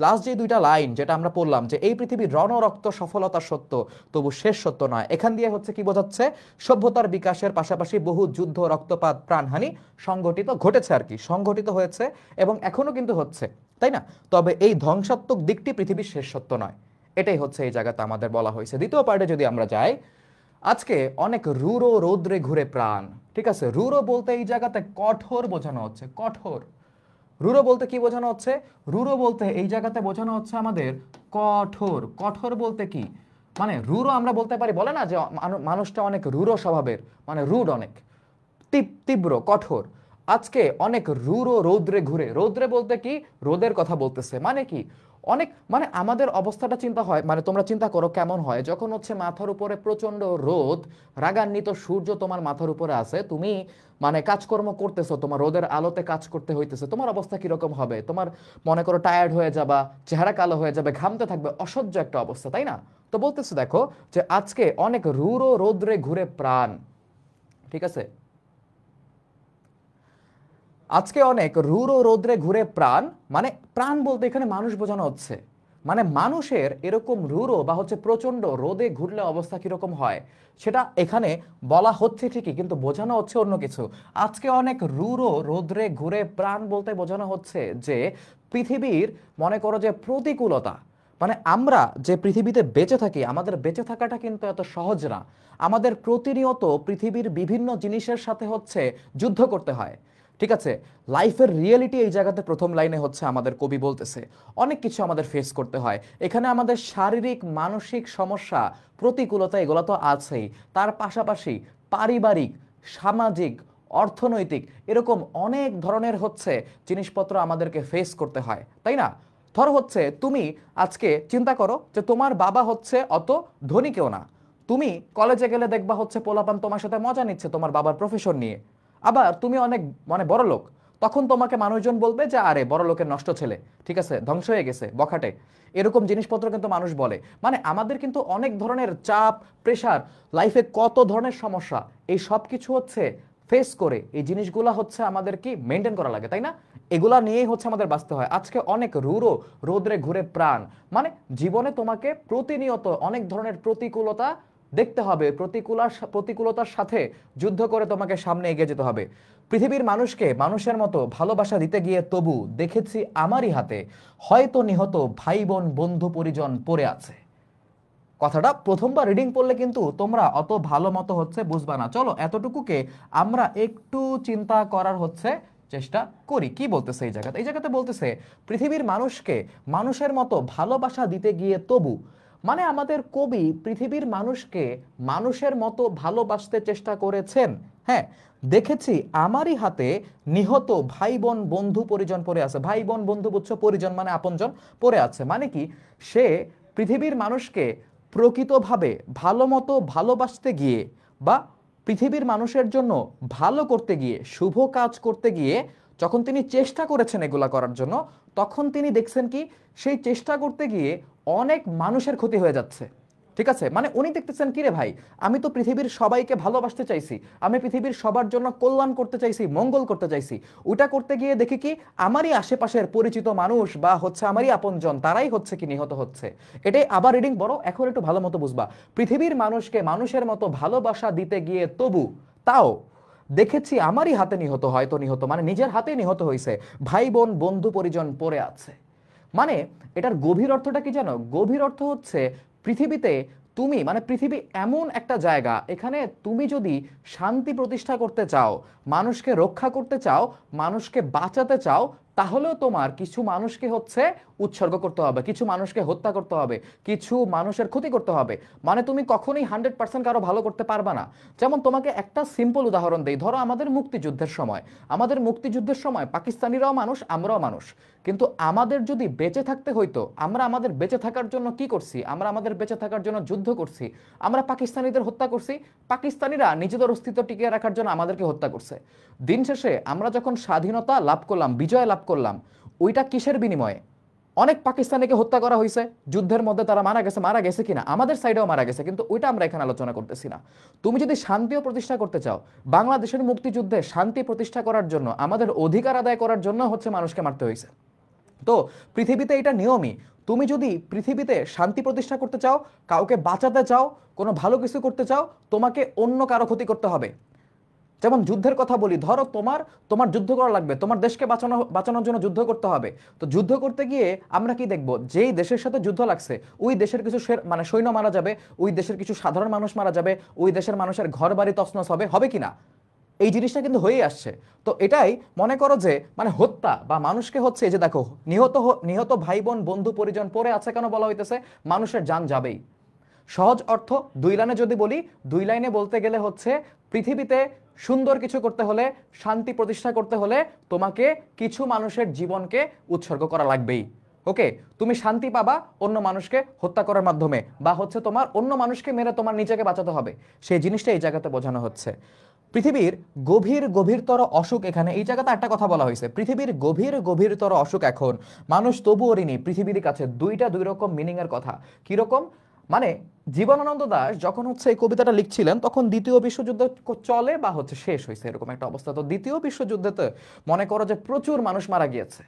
লাস্ট যে দুইটা লাইন যেটা আমরা পড়লাম যে এই পৃথিবীর রণরক্ত সফলতা সত্য তবু শেষ সত্য নয়, এখান দিয়ে হচ্ছে কি বোঝাচ্ছে, সভ্যতার বিকাশের পাশাপাশি বহু যুদ্ধ, রক্তপাত, প্রাণহানি সংগঠিত ঘটেছে আর কি, সংগঠিত হয়েছে এবং এখনো কিন্তু হচ্ছে, তাই না? তবে এই ধ্বংসাত্মক দিকটি পৃথিবীর শেষ সত্য নয়, এটাই হচ্ছে এই জায়গাতে আমাদের বলা হয়েছে। দ্বিতীয় পার্টে যদি আমরা যাই, আজকে অনেক রূঢ় রৌদ্রে ঘুরে প্রাণ। ঠিক আছে, রূঢ় বলতে এই জায়গাতে কঠোর বোঝানো হচ্ছে, কঠোর। রূঢ় বলতে কি বোঝানো হচ্ছে, রূঢ় বলতে এই জায়গাতে বোঝানো হচ্ছে আমাদের কঠোর। কঠোর বলতে কি, মানে রূঢ় আমরা বলতে পারি, বলে না যে মানুষটা অনেক রূঢ় স্বভাবের, মানে রুড অনেক, তীব্র, কঠোর। আজকে অনেক রূঢ় রৌদ্রে ঘুরে, রৌদ্রে বলতে কি, রোদের কথা বলতেছে। মানে কি, অনেক, মানে আমাদের অবস্থাটা চিন্তা হয়, মানে তোমরা চিন্তা করো কেমন হয় যখন হচ্ছে মাথার উপরে প্রচন্ড রোদ, রাগান্বিত সূর্য তোমার মাথার উপরে আছে, তুমি মানে কাজকর্ম করতেছো, তোমার রোদের আলোতে কাজ করতে হইতেছে, তোমার অবস্থা কিরকম হবে? তোমার মনে করো টায়ার্ড হয়ে যাবা, চেহারা কালো হয়ে যাবে, ঘামতে থাকবে, অসহ্য একটা অবস্থা, তাই না? তো বলতেছে দেখো যে আজকে অনেক রূঢ় রৌদ্রে ঘুরে প্রাণ। ঠিক আছে, আজকে অনেক রূঢ় রৌদ্রে ঘুরে প্রাণ, মানে প্রাণ বলতে এখানে মানুষ বোঝানো হচ্ছে। মানে মানুষের এরকম রূঢ় বা হচ্ছে প্রচন্ড রোদে ঘুরলে অবস্থা কিরকম হয় সেটা এখানে বলা হচ্ছে ঠিকই, কিন্তু বোঝানো হচ্ছে অন্য কিছু। আজকে অনেক রূঢ় রৌদ্রে ঘুরে প্রাণ বলতে বোঝানো হচ্ছে যে পৃথিবীর মনে করো যে প্রতিকূলতা, মানে আমরা যে পৃথিবীতে বেঁচে থাকি, আমাদের বেঁচে থাকাটা কিন্তু এত সহজ না। আমাদের প্রতিনিয়ত পৃথিবীর বিভিন্ন জিনিসের সাথে হচ্ছে যুদ্ধ করতে হয়। ঠিক আছে, লাইফের রিয়েলিটি এই জায়গাতে প্রথম লাইনে হচ্ছে আমাদের কবি বলতেছে অনেক কিছু আমাদের ফেস করতে হয় এখানে। আমাদের শারীরিক মানসিক সমস্যা, প্রতিকূলতা, এগুলো তো আছেই। তার পাশাপাশি পারিবারিক, সামাজিক, অর্থনৈতিক, এরকম অনেক ধরনের হচ্ছে জিনিসপত্র আমাদেরকে ফেস করতে হয়, তাই না? ধরো হচ্ছে তুমি আজকে চিন্তা করো যে তোমার বাবা হচ্ছে অত ধনী কেউ না, তুমি কলেজে গেলে দেখবা হচ্ছে পোলাপান তোমার সাথে মজা নিচ্ছে তোমার বাবার প্রফেশন নিয়ে। আবার তুমি অনেক মানে বড় লোক, তখন তোমাকে মানুষজন বলবে যে আরে বড় লোকের নষ্ট ছেলে, ঠিক আছে, ধ্বংস হয়ে গেছে, বখাটে, এরকম জিনিসপত্র কিন্তু মানুষ বলে। মানে আমাদের কিন্তু অনেক ধরনের চাপ, প্রেশার, লাইফে কত ধরনের সমস্যা, এই সব কিছু হচ্ছে ফেস করে এই জিনিসগুলা হচ্ছে আমাদের কি মেনটেন করা লাগে, তাই না? এগুলা নিয়েই হচ্ছে আমাদের বাঁচতে হয়। আজকে অনেক রূঢ় রোদ্রে ঘুরে প্রাণ, মানে জীবনে তোমাকে প্রতিনিয়ত অনেক ধরনের প্রতিকূলতা দেখতে হবে, প্রতিকূলতার সাথে যুদ্ধ করে তোমাকে সামনে এগিয়ে যেতে হবে। পৃথিবীর মানুষকে মানুষের মতো ভালোবাসা দিতে গিয়ে তবু দেখেছি আমারই হাতে হয়তো নিহত ভাই বোন বন্ধু পরিজন পড়ে আছে। কথাটা প্রথমবার রিডিং পড়লে কিন্তু তোমরা অত ভালো মতো হচ্ছে বুঝবা না। চলো এতটুকুকে আমরা একটু চিন্তা করার হচ্ছে চেষ্টা করি। কি বলতেছে এই জায়গাতে, এই জায়গাতে বলতেছে পৃথিবীর মানুষকে মানুষের মতো ভালোবাসা দিতে গিয়ে তবু, মানে আমাদের কবি পৃথিবীর মানুষকে মানুষের মতো ভালোবাসতে চেষ্টা করেছেন। হ্যাঁ, দেখেছি আমারই হাতে নিহত ভাই বোন বন্ধু পরিজন পড়ে আছে। ভাই বোন বন্ধু বুঝছো, পরিজন মানে আপনজন পড়ে আছে। মানে কি, সে পৃথিবীর মানুষকে প্রকৃতভাবে ভালো মতো ভালোবাসতে গিয়ে বা পৃথিবীর মানুষের জন্য ভালো করতে গিয়ে, শুভ কাজ করতে গিয়ে যখন তিনি চেষ্টা করেছেন এগুলা করার জন্য, তখন তিনি দেখছেন কি সেই চেষ্টা করতে গিয়ে অনেক মানুষের ক্ষতি হয়ে যাচ্ছে। ঠিক আছে, মানে উনি দেখতেছেন কি রে ভাই, আমি তো পৃথিবীর সবাইকে ভালোবাসতে চাইছি, আমি পৃথিবীর সবার জন্য কল্যাণ করতে চাইছি, মঙ্গল করতে চাইছি, ওটা করতে গিয়ে দেখি কি আমারই আশেপাশের পরিচিত মানুষ বা হচ্ছে আমারই আপনজন তারাই হচ্ছে কি নিহত হচ্ছে। এটাই আবার রিডিং বড়, এখন একটু ভালো মতো বুঝবা। পৃথিবীর মানুষকে মানুষের মতো ভালোবাসা দিতে গিয়ে তবু তাও দেখেছি আমারই হাতে নিহত, হয়তো নিহত মানে নিজের হাতে নিহত হয়েছে ভাই বোন বন্ধু পরিজন পড়ে আছে। মানে এটার গভীর অর্থটা কি জানো? গভীর অর্থ হচ্ছে পৃথিবীতে তুমি মানে পৃথিবী এমন একটা জায়গা, এখানে তুমি যদি শান্তি প্রতিষ্ঠা করতে চাও, মানুষকে রক্ষা করতে চাও, মানুষকে বাঁচাতে চাও, তাহলেও তোমার কিছু মানুষকে হচ্ছে উৎসর্গ করতে হবে, কিছু মানুষকে হত্যা করতে হবে, কিছু মানুষের ক্ষতি করতে হবে। মানে তুমি কখনোই 100% কারো ভালো করতে পারবা না। যেমন তোমাকে একটা সিম্পল উদাহরণ দেই, ধরো আমাদের মুক্তিযুদ্ধের সময়, পাকিস্তানিরাও মানুষ, আমরাও মানুষ, কিন্তু আমাদের যদি বেঁচে থাকতে হইতো, আমরা আমাদের বেঁচে থাকার জন্য কি করছি? আমরা আমাদের বেঁচে থাকার জন্য যুদ্ধ করছি, আমরা পাকিস্তানিদের হত্যা করছি, পাকিস্তানিরা নিজেদের অস্তিত্ব টিকিয়ে রাখার জন্য আমাদেরকে হত্যা করছে। দিন শেষে আমরা যখন স্বাধীনতা লাভ করলাম, বিজয় লাভ করলাম, ওইটা কিসের বিনিময়ে? অনেক পাকিস্তানিকে হত্যা করা হয়েছে, যুদ্ধের মধ্যে তারা মারা গেছে কিনা, আমাদের সাইডেও মারা গেছে, কিন্তু ওইটা আমরা এখানে আলোচনা করতেছি না। তুমি যদি শান্তিও প্রতিষ্ঠা করতে চাও, বাংলাদেশের মুক্তিযুদ্ধে শান্তি প্রতিষ্ঠা করার জন্য, আমাদের অধিকার আদায় করার জন্য হচ্ছে মানুষকে মারতে হয়েছে। তো পৃথিবীতে এটা নিয়মই, তুমি যদি পৃথিবীতে শান্তি প্রতিষ্ঠা করতে চাও, কাউকে বাঁচাতে চাও, কোনো ভালো কিছু করতে চাও, তোমাকে অন্য কারো ক্ষতি করতে হবে। যেমন যুদ্ধের কথা বলি, ধরো তোমার তোমার যুদ্ধ করা লাগবে, তোমার দেশকে বাঁচানোর জন্য যুদ্ধ করতে হবে। তো যুদ্ধ করতে গিয়ে আমরা কি দেখব? যেই দেশের সাথে যুদ্ধ লাগছে ওই দেশের কিছু মানে সৈন্য মারা যাবে, ওই দেশের কিছু সাধারণ মানুষ মারা যাবে, ওই দেশের মানুষের ঘর বাড়ি তছনছ হবে, হবে কিনা? এই জিনিসটা কিন্তু হয়েই আসছে। তো এটাই মনে করো যে মানে হত্যা বা মানুষকে হচ্ছে, এই যে দেখো নিহত ভাই বোন বন্ধু পরিজন পড়ে আছে, কেন বলা হইতেছে? মানুষের জান যাবেই। সহজ অর্থ 2 লাইনে যদি বলি, 2 লাইনে বলতে গেলে হচ্ছে পৃথিবীতে সুন্দর কিছু করতে হলে, শান্তি প্রতিষ্ঠা করতে হলে তোমাকে কিছু মানুষের জীবনকে উৎসর্গ করা লাগবেই। ওকে, তুমি শান্তি পাবা অন্য মানুষকে হত্যা করার মাধ্যমে, বা হচ্ছে তোমার অন্য মানুষকে মেরে তোমার নিজেকে বাঁচাতে হবে। সেই জিনিসটা এই জায়গাতে বোঝানো হচ্ছে। পৃথিবীর গভীরতর অসুখ এখানে এই জায়গাতে একটা কথা বলা হয়েছে, পৃথিবীর গভীরতর অসুখ এখন মানুষ তবুও ঋণী পৃথিবীর কাছে। দুই রকম মিনিং এর কথা। কিরকম? মানে জীবনানন্দ দাশ যখন হচ্ছে এই কবিতাটা লিখছিলেন, তখন দ্বিতীয় বিশ্বযুদ্ধ চলে বা হচ্ছে শেষ হয়েছে এরকম একটা অবস্থা। তো দ্বিতীয় বিশ্বযুদ্ধেতে মনে করো যে প্রচুর মানুষ মারা গিয়েছে,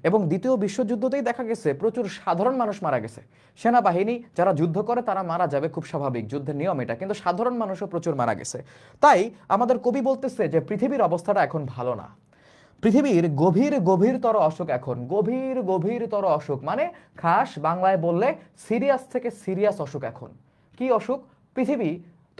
এবং দ্বিতীয় বিশ্বযুদ্ধতেই দেখা গেছে প্রচুর সাধারণ মানুষ মারা গেছে। সেনাবাহিনী যারা যুদ্ধ করে তারা মারা যাবে, খুব স্বাভাবিক, যুদ্ধের নিয়ম এটা, কিন্তু সাধারণ মানুষও প্রচুর মারা গেছে। তাই আমাদের কবি বলতেছে যে পৃথিবীর অবস্থাটা এখন ভালো না। পৃথিবীর গভীরতর অসুখ এখন, গভীরতর অসুখ মানে খাস বাংলায় বললে সিরিয়াস থেকে সিরিয়াস অসুখ এখন। কি অসুখ? পৃথিবী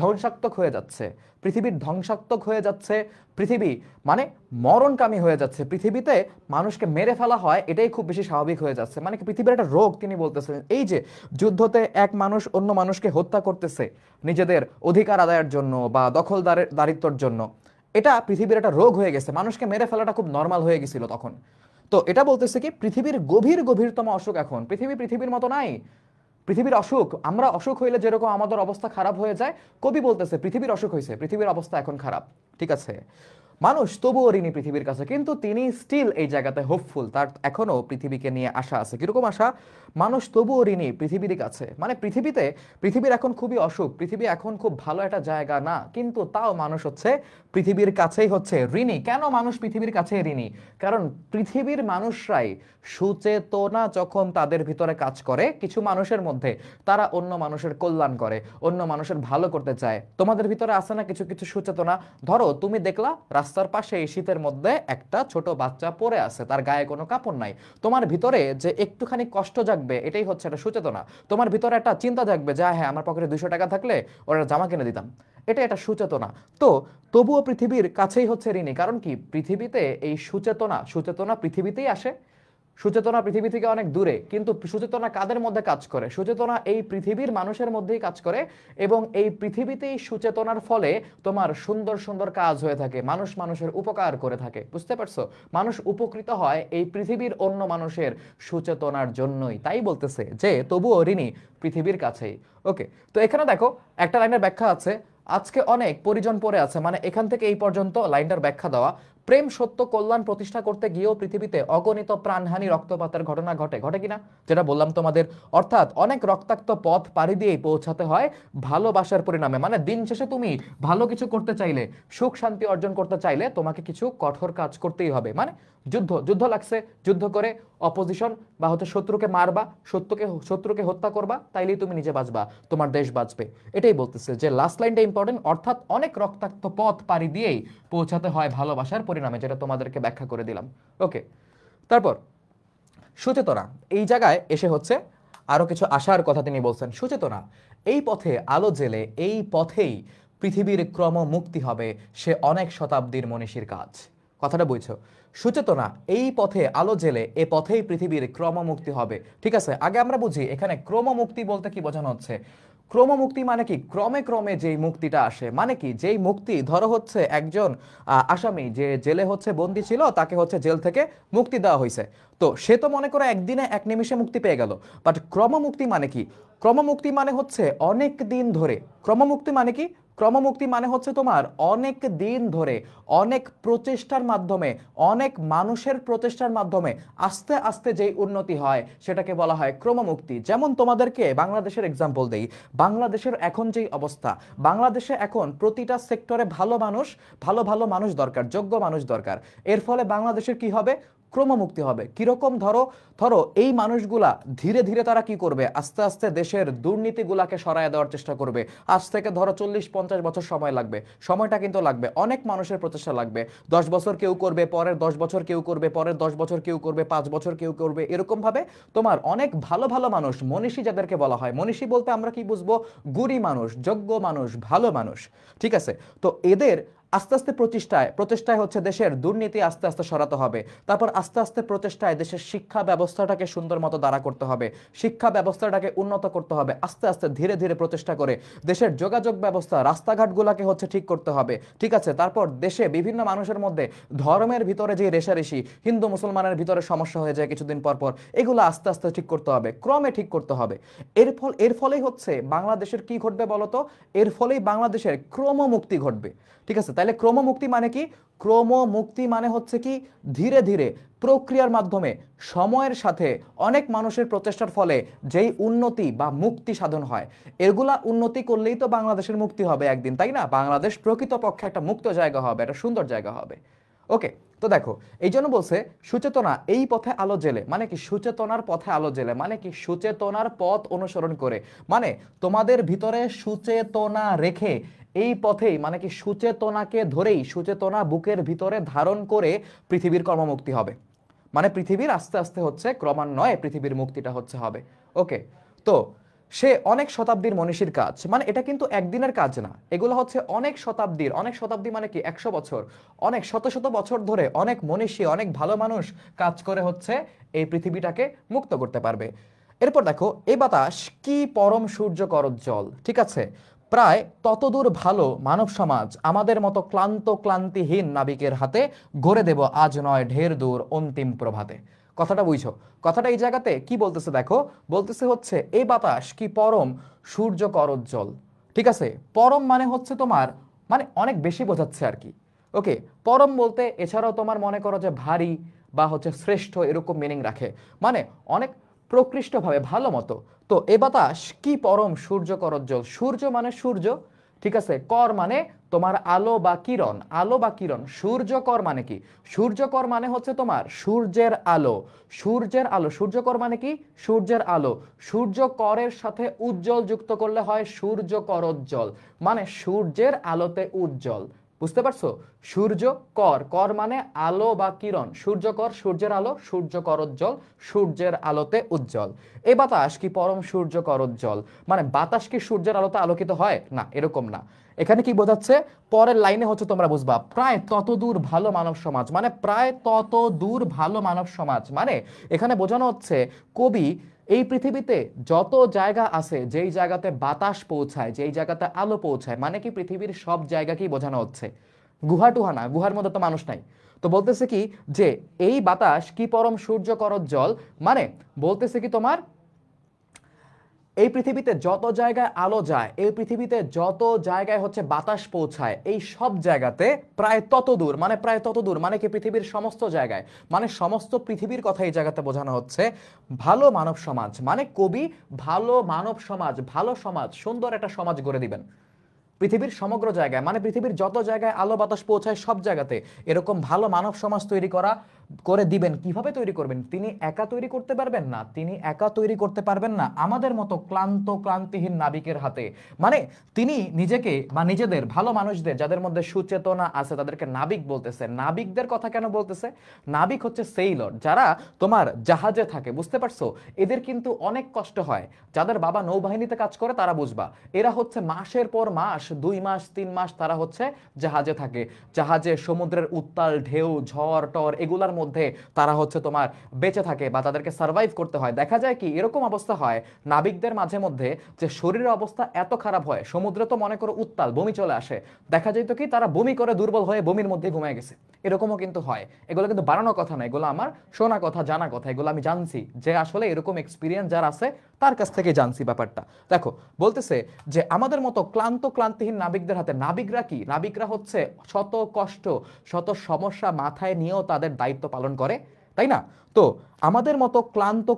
ধ্বংসাত্মক হয়ে যাচ্ছে, পৃথিবীর ধ্বংসাত্মক হয়ে যাচ্ছে, পৃথিবী মানে মরণকামী হয়ে যাচ্ছে, পৃথিবীতে মানুষকে মেরে ফেলা হয়, এটাই খুব বেশি স্বাভাবিক হয়ে যাচ্ছে। মানে কি পৃথিবীর একটা রোগ তিনি বলতেছেন। এই যে যুদ্ধতে এক মানুষ অন্য মানুষকে হত্যা করতেছে নিজেদের অধিকার আদায়ের জন্য বা দারিত্বর জন্য, এটা পৃথিবীর একটা রোগ হয়ে গেছে, মানুষকে মেরে ফেলাটা খুব নর্মাল হয়ে গেছিল তখন। তো এটা বলতেছে কি পৃথিবীর গভীরতম অসুখ এখন। পৃথিবীর মতো নাই, পৃথিবীর অসুখ। আমরা অসুখ হইলে যেরকম আমাদের অবস্থা খারাপ হয়ে যায়, কবি বলতেছে পৃথিবীর অসুখ হয়েছে, পৃথিবীর অবস্থা এখন খারাপ। ঠিক আছে, মানুষ তবুও ঋণী পৃথিবীর কাছে, কিন্তু তিনি স্টিল এই জায়গাতে হোপফুল, তার এখনো পৃথিবীকে নিয়ে আশা আছে। কিরকম আশা? মানুষ তবুও ঋণী পৃথিবীর কাছে। মানে পৃথিবীর এখন খুবই অসুখ, পৃথিবী এখন খুব ভালো একটা জায়গা না, কিন্তু তাও মানুষ হচ্ছে পৃথিবীর কাছেই হচ্ছে ঋণী। কেন মানুষ পৃথিবীর কাছে ঋণী? কারণ পৃথিবীর মানুষরাই সুচেতনা যখন তাদের ভিতরে কাজ করে কিছু মানুষের মধ্যে, তারা অন্য মানুষের কল্যাণ করে, অন্য মানুষের ভালো করতে চায়। তোমাদের ভিতরে আছে না কিছু কিছু সুচেতনা? ধরো তুমি দেখলা রাস্তার পাশে এই শীতের মধ্যে একটা ছোট বাচ্চা পড়ে আছে, তার গায়ে কোনো কাপড় নাই, তোমার ভিতরে যে একটুখানি কষ্ট জাগবে, এটাই হচ্ছে একটা সুচেতনা। তোমার ভিতরে একটা চিন্তা জাগবে যে হ্যাঁ, আমার পকেটে 200 টাকা থাকলে ওরা জামা কিনে দিতাম, এটা একটা সুচেতনা। তো তবুও পৃথিবীর কাছেই হচ্ছে ঋণী। কারণ কি? পৃথিবীতে এই সুচেতনা পৃথিবীতেই আসে, সুচেতনা পৃথিবী থেকে অনেক দূরে, কিন্তু সুচেতনা কাদের মধ্যে কাজ করে? সুচেতনা এই পৃথিবীর মানুষের মধ্যেই কাজ করে, এবং এই পৃথিবীতেই সুচেতনার ফলে তোমার সুন্দর সুন্দর কাজ হয়ে থাকে, মানুষ মানুষের উপকার করে থাকে। বুঝতে পারছো? মানুষ উপকৃত হয় এই পৃথিবীর অন্য মানুষের সুচেতনার জন্যই। তাই বলতেছে যে তবুও ঋণী পৃথিবীর কাছেই। ওকে, তো এখানে দেখো একটা লাইনের ব্যাখ্যা আছে, আজকে অনেক পরিজন পড়ে আছে, মানে এখান থেকে এই পর্যন্ত লাইনটার ব্যাখ্যা দেওয়া। প্রেম সত্য কল্যাণ প্রতিষ্ঠা করতে গিয়েও পৃথিবীতে অগণিত প্রাণহানি রক্তপাতের ঘটনা ঘটে কিনা, যেটা বললাম তোমাদের। অর্থাৎ অনেক রক্তাক্ত পথ পাড়ি দিয়েই পৌঁছাতে হয় ভালোবাসার পরিণামে। মানে দিন শেষে তুমি ভালো কিছু করতে চাইলে, সুখ শান্তি অর্জন করতে চাইলে তোমাকে কিছু কঠোর কাজ করতেই হবে। মানে যুদ্ধ লাগছে, যুদ্ধ করে অপোজিশন বা হচ্ছে শত্রুকে মারবা, শত্রুকে হত্যা করবা, তাইলেই তুমি নিজে বাঁচবা, তোমার দেশ বাঁচবে। এটাই বলতেছে যে লাস্ট লাইনটা ইম্পর্টেন্ট, অর্থাৎ অনেক রক্তাক্ত পথ পাড়ি দিয়েই পৌঁছাতে হয় ভালোবাসার পরিণামে, যেটা তোমাদেরকে ব্যাখ্যা করে দিলাম। ওকে, তারপর সুচেতনা এই জায়গায় এসে হচ্ছে আরো কিছু আশার কথা তিনি বলছেন। সুচেতনা এই পথে আলো জেলে, এই পথেই পৃথিবীর ক্রম মুক্তি হবে, সে অনেক শতাব্দীর মনীষীর কাজ। কথাটা বুঝছো? সুচেতনা এই পথে আলো জেলে, এ পথেই পৃথিবীর ক্রমমুক্তি হবে। ঠিক আছে, আগে আমরা বুঝি এখানে ক্রমমুক্তি বলতে কি বোঝানো হচ্ছে। ক্রমমুক্তি মানে কি? ক্রমে ক্রমে যেই মুক্তিটা আসে, মানে কি যেই মুক্তি, ধরো হচ্ছে একজন আসামি যে জেলে হচ্ছে বন্দী ছিল, তাকে হচ্ছে জেল থেকে মুক্তি দেওয়া হয়েছে, তো সে তো মনে করো একদিনে এক নিমিষে মুক্তি পেয়ে গেল। বাট ক্রমমুক্তি মানে কি? ক্রমমুক্তি মানে হচ্ছে অনেক দিন ধরে। ক্রমমুক্তি মানে কি? ক্রমমুক্তি মানে হচ্ছে তোমার অনেক দিন ধরে, অনেক প্রচেষ্টার মাধ্যমে, অনেক মানুষের প্রচেষ্টার মাধ্যমে আস্তে আস্তে যেই উন্নতি হয় সেটাকে বলা হয় ক্রমমুক্তি। যেমন তোমাদেরকে বাংলাদেশের এক্সাম্পল দেই। বাংলাদেশের এখন যেই অবস্থা, বাংলাদেশে এখন প্রতিটা সেক্টরে ভালো মানুষ, ভালো ভালো মানুষ দরকার, যোগ্য মানুষ দরকার। এর ফলে বাংলাদেশের কি হবে? ক্রমমুক্তি হবে। কিরকম? ধরো ধরো এই মানুষগুলা ধীরে ধীরে তারা কি করবে? আস্তে আস্তে দেশের দুর্নীতিগুলাকে সরায় দেওয়ার চেষ্টা করবে। আজ থেকে ধরো 40-50 বছর সময় লাগবে, সময়টা কিন্তু লাগবে, অনেক মানুষের প্রচেষ্টা লাগবে। 10 বছর কেউ করবে, পরের 10 বছর কেউ করবে, পরের 10 বছর কেউ করবে, 5 বছর কেউ করবে, এরকম ভাবে তোমার অনেক ভালো ভালো মানুষ, মনীষী যাদেরকে বলা হয়। মনীষী বলতে আমরা কি বুঝবো? গুণী মানুষ, যোগ্য মানুষ, ভালো মানুষ। ঠিক আছে, তো এদের আস্তে আস্তে প্রচেষ্টায় প্রচেষ্টায় হচ্ছে দেশের দুর্নীতি আস্তে আস্তে সরাতে হবে। তারপর আস্তে আস্তে প্রচেষ্টায় দেশের শিক্ষা ব্যবস্থাটাকে সুন্দর মতো দাঁড়া করতে হবে, শিক্ষা ব্যবস্থাটাকে উন্নত করতে হবে। আস্তে আস্তে ধীরে ধীরে প্রচেষ্টা করে দেশের যোগাযোগ ব্যবস্থা, রাস্তাঘাটগুলোকে হচ্ছে ঠিক করতে হবে। ঠিক আছে, তারপর দেশে বিভিন্ন মানুষের মধ্যে ধর্মের ভিতরে যে রেষারেষি, হিন্দু মুসলমানের ভিতরে সমস্যা হয়ে যায় কিছুদিন পর পর, এগুলো আস্তে আস্তে ঠিক করতে হবে, ক্রমে ঠিক করতে হবে। এর ফলেই হচ্ছে বাংলাদেশের কি ঘটবে বলতো? এর ফলেই বাংলাদেশের ক্রমমুক্তি ঘটবে। ঠিক আছে, তাহলে ক্রমমুক্তি মানে কি? ক্রমমুক্তি মানে হচ্ছে কি ধীরে ধীরে প্রক্রিয়ার মাধ্যমে সময়ের সাথে অনেক মানুষের প্রচেষ্টার ফলে যেই উন্নতি বা মুক্তি সাধন হয়, এগুলা উন্নতি করলেই তো বাংলাদেশের মুক্তি হবে একদিন, তাই না? বাংলাদেশ প্রকৃতপক্ষে একটা মুক্ত জায়গা হবে, একটা সুন্দর জায়গা হবে। ওকে, তো দেখো এই জন্য বলছে সুচেতনা এই পথে আলো জেলে, মানে কি সুচেতনার পথে আলো জেলে, মানে কি সুচেতনার পথ অনুসরণ করে, মানে তোমাদের ভিতরে সুচেতনা রেখে এই পথেই, মানে কি সুচেতনাকে ধরেই, সুচেতনা বুকের ভিতরে ধারণ করে পৃথিবীর কর্মমুক্তি হবে। মানে পৃথিবীর আস্তে আস্তে হচ্ছে ক্রমান্বয়ে পৃথিবীর মুক্তিটা হচ্ছে হবে। ওকে, তো সে অনেক শতাব্দীর মনীষীর কাজ, মানে এটা কিন্তু একদিনের কাজ না, এগুলো হচ্ছে অনেক শতাব্দীর, অনেক শতাব্দী মানে কি 100 বছর, অনেক শত শত বছর ধরে অনেক মনীষী, অনেক ভালো মানুষ কাজ করে হচ্ছে এই পৃথিবীটাকে মুক্ত করতে পারবে। এরপর দেখো, এই বাতাস কি পরম সূর্য করজ্জ্বল। ঠিক আছে, প্রায় ততদূর ভালো মানব সমাজ আমাদের মতো ক্লান্তিহীন নাবিকের হাতে গড়ে দেব আজ নয় ঢের দূর অন্তিম প্রভাতে। কথাটা বুঝছো? কথাটা এই জায়গাতে কি বলতেছে দেখো, বলতেছে হচ্ছে এই বাতাস কি পরম সূর্য করজ্জ্বল। ঠিক আছে, পরম মানে হচ্ছে তোমার, মানে অনেক বেশি বোঝাচ্ছে আর কি। ওকে, পরম বলতে এছাড়াও তোমার মনে করো যে ভারী বা হচ্ছে শ্রেষ্ঠ, এরকম মিনিং রাখে, মানে অনেক প্রকৃষ্টভাবে ভালো মতো। তো এ বাতাস কি পরম সূর্য করজ্জ্বল। সূর্য মানে সূর্য, ঠিক আছে, কর মানে তোমার আলো বা কিরণ, আলো বা কিরণ। সূর্যকর মানে কি? সূর্যকর মানে হচ্ছে তোমার সূর্যের আলো, সূর্যের আলো। সূর্যকর মানে কি? সূর্যের আলো। সূর্যকরের সাথে উজ্জ্বল যুক্ত করলে হয় সূর্যকরোজ্জ্বল, মানে সূর্যের আলোতে উজ্জ্বল। বুঝতে পারছো? সূর্য কর, কর মানে আলো বা কিরণ, সূর্যকর সূর্যের আলো, সূর্যকরোজ্জ্বল সূর্যের আলোতে উজ্জ্বল। এ বাতাস কি পরম সূর্যকরোজ্জ্বল, মানে বাতাস কি সূর্যের আলোতে আলোকিত হয় না? এরকম না। এখানে কি বোঝাচ্ছে? পরের লাইনে হচ্ছে তোমরা বুঝবা, প্রায় ততদূর ভালো মানব সমাজ, মানে প্রায় তত দূর ভালো মানব সমাজ, মানে এখানে বোঝানো হচ্ছে কবি এই পৃথিবীতে যত জায়গা আছে, যেই জায়গাতে বাতাস পৌঁছায়, যেই জায়গাতে আলো পৌঁছায়, মানে কি পৃথিবীর সব জায়গাকেই বোঝানো হচ্ছে, গুহা টুহা না, গুহার মধ্যে তো মানুষ নাই। তো বলতেছে কি যে এই বাতাস কি পরম সূর্য করজ্জ্বল, মানে বলতেছে কি তোমার এই পৃথিবীতে যত জায়গায় আলো যায়, এই পৃথিবীতে যত জায়গায় হচ্ছে বাতাস পৌঁছায়, এই সব জায়গাতে প্রায় তত দূর, মানে প্রায় তত দূর মানে কি পৃথিবীর সমস্ত জায়গায়, মানে সমস্ত পৃথিবীর কথা এই জায়গাতে বোঝানো হচ্ছে ভালো মানব সমাজ। মানে কবি ভালো মানব সমাজ, ভালো সমাজ, সুন্দর একটা সমাজ গড়ে দিবেন পৃথিবীর সমগ্র জায়গায়, মানে পৃথিবীর যত জায়গায় আলো বাতাস পৌঁছায় সব জায়গাতে এরকম ভালো মানব সমাজ তৈরি করা করে দিবেন। কিভাবে তৈরি করবেন? তিনি একা তৈরি করতে পারবেন না, তিনি একা তৈরি করতে পারবেন না আমাদের মতো ক্লান্তিহীন নাবিকের হাতে। মানে তিনি নিজেকে বা নিজেদের ভালো মানুষদের যাদের মধ্যে সুচেতনা আছে তাদেরকে নাবিক বলতেছে। নাবিকদের কথা কেন বলতেছে? নাবিক হচ্ছে সেইলর, যারা তোমার জাহাজে থাকে, বুঝতে পারছো? এদের কিন্তু অনেক কষ্ট হয়। যাদের বাবা নৌবাহিনীতে কাজ করে তারা বুঝবা, এরা হচ্ছে মাসের পর মাস, 2 মাস 3 মাস তারা হচ্ছে জাহাজে থাকে। জাহাজে সমুদ্রের উত্তাল ঢেউ, ঝড় টর এগুলার মধ্যে তারা হচ্ছে তোমার বেঁচে থাকে বা তাদেরকে সার্ভাইভ করতে হয়। দেখা যায় কি এরকম অবস্থা হয় নাবিকদের মাঝে মধ্যে যে শরীরের অবস্থা এত খারাপ হয়, সমুদ্রে তো মনে করো উত্তাল, বমি চলে আসে, দেখা যেত কি তারা বমি করে দুর্বল হয়ে বমির মধ্যে ঘুমিয়ে গেছে। এরকমও কিন্তু হয়। এগুলো কিন্তু বানানো কথা না, এগুলো আমার শোনা কথা, জানা কথা, এগুলো আমি জানছি যে আসলে এরকম এক্সপিরিয়েন্স যার আছে তার কাছ থেকে জানছি ব্যাপারটা। দেখো বলতেছে যে আমাদের মতো ক্লান্তিহীন নাবিকদের হাতে, নাবিকরা কি? নাবিকরা হচ্ছে শত কষ্ট শত সমস্যা মাথায় নিয়েও তাদের দায়িত্ব পালন করে, তাই না? তো আমাদের মতো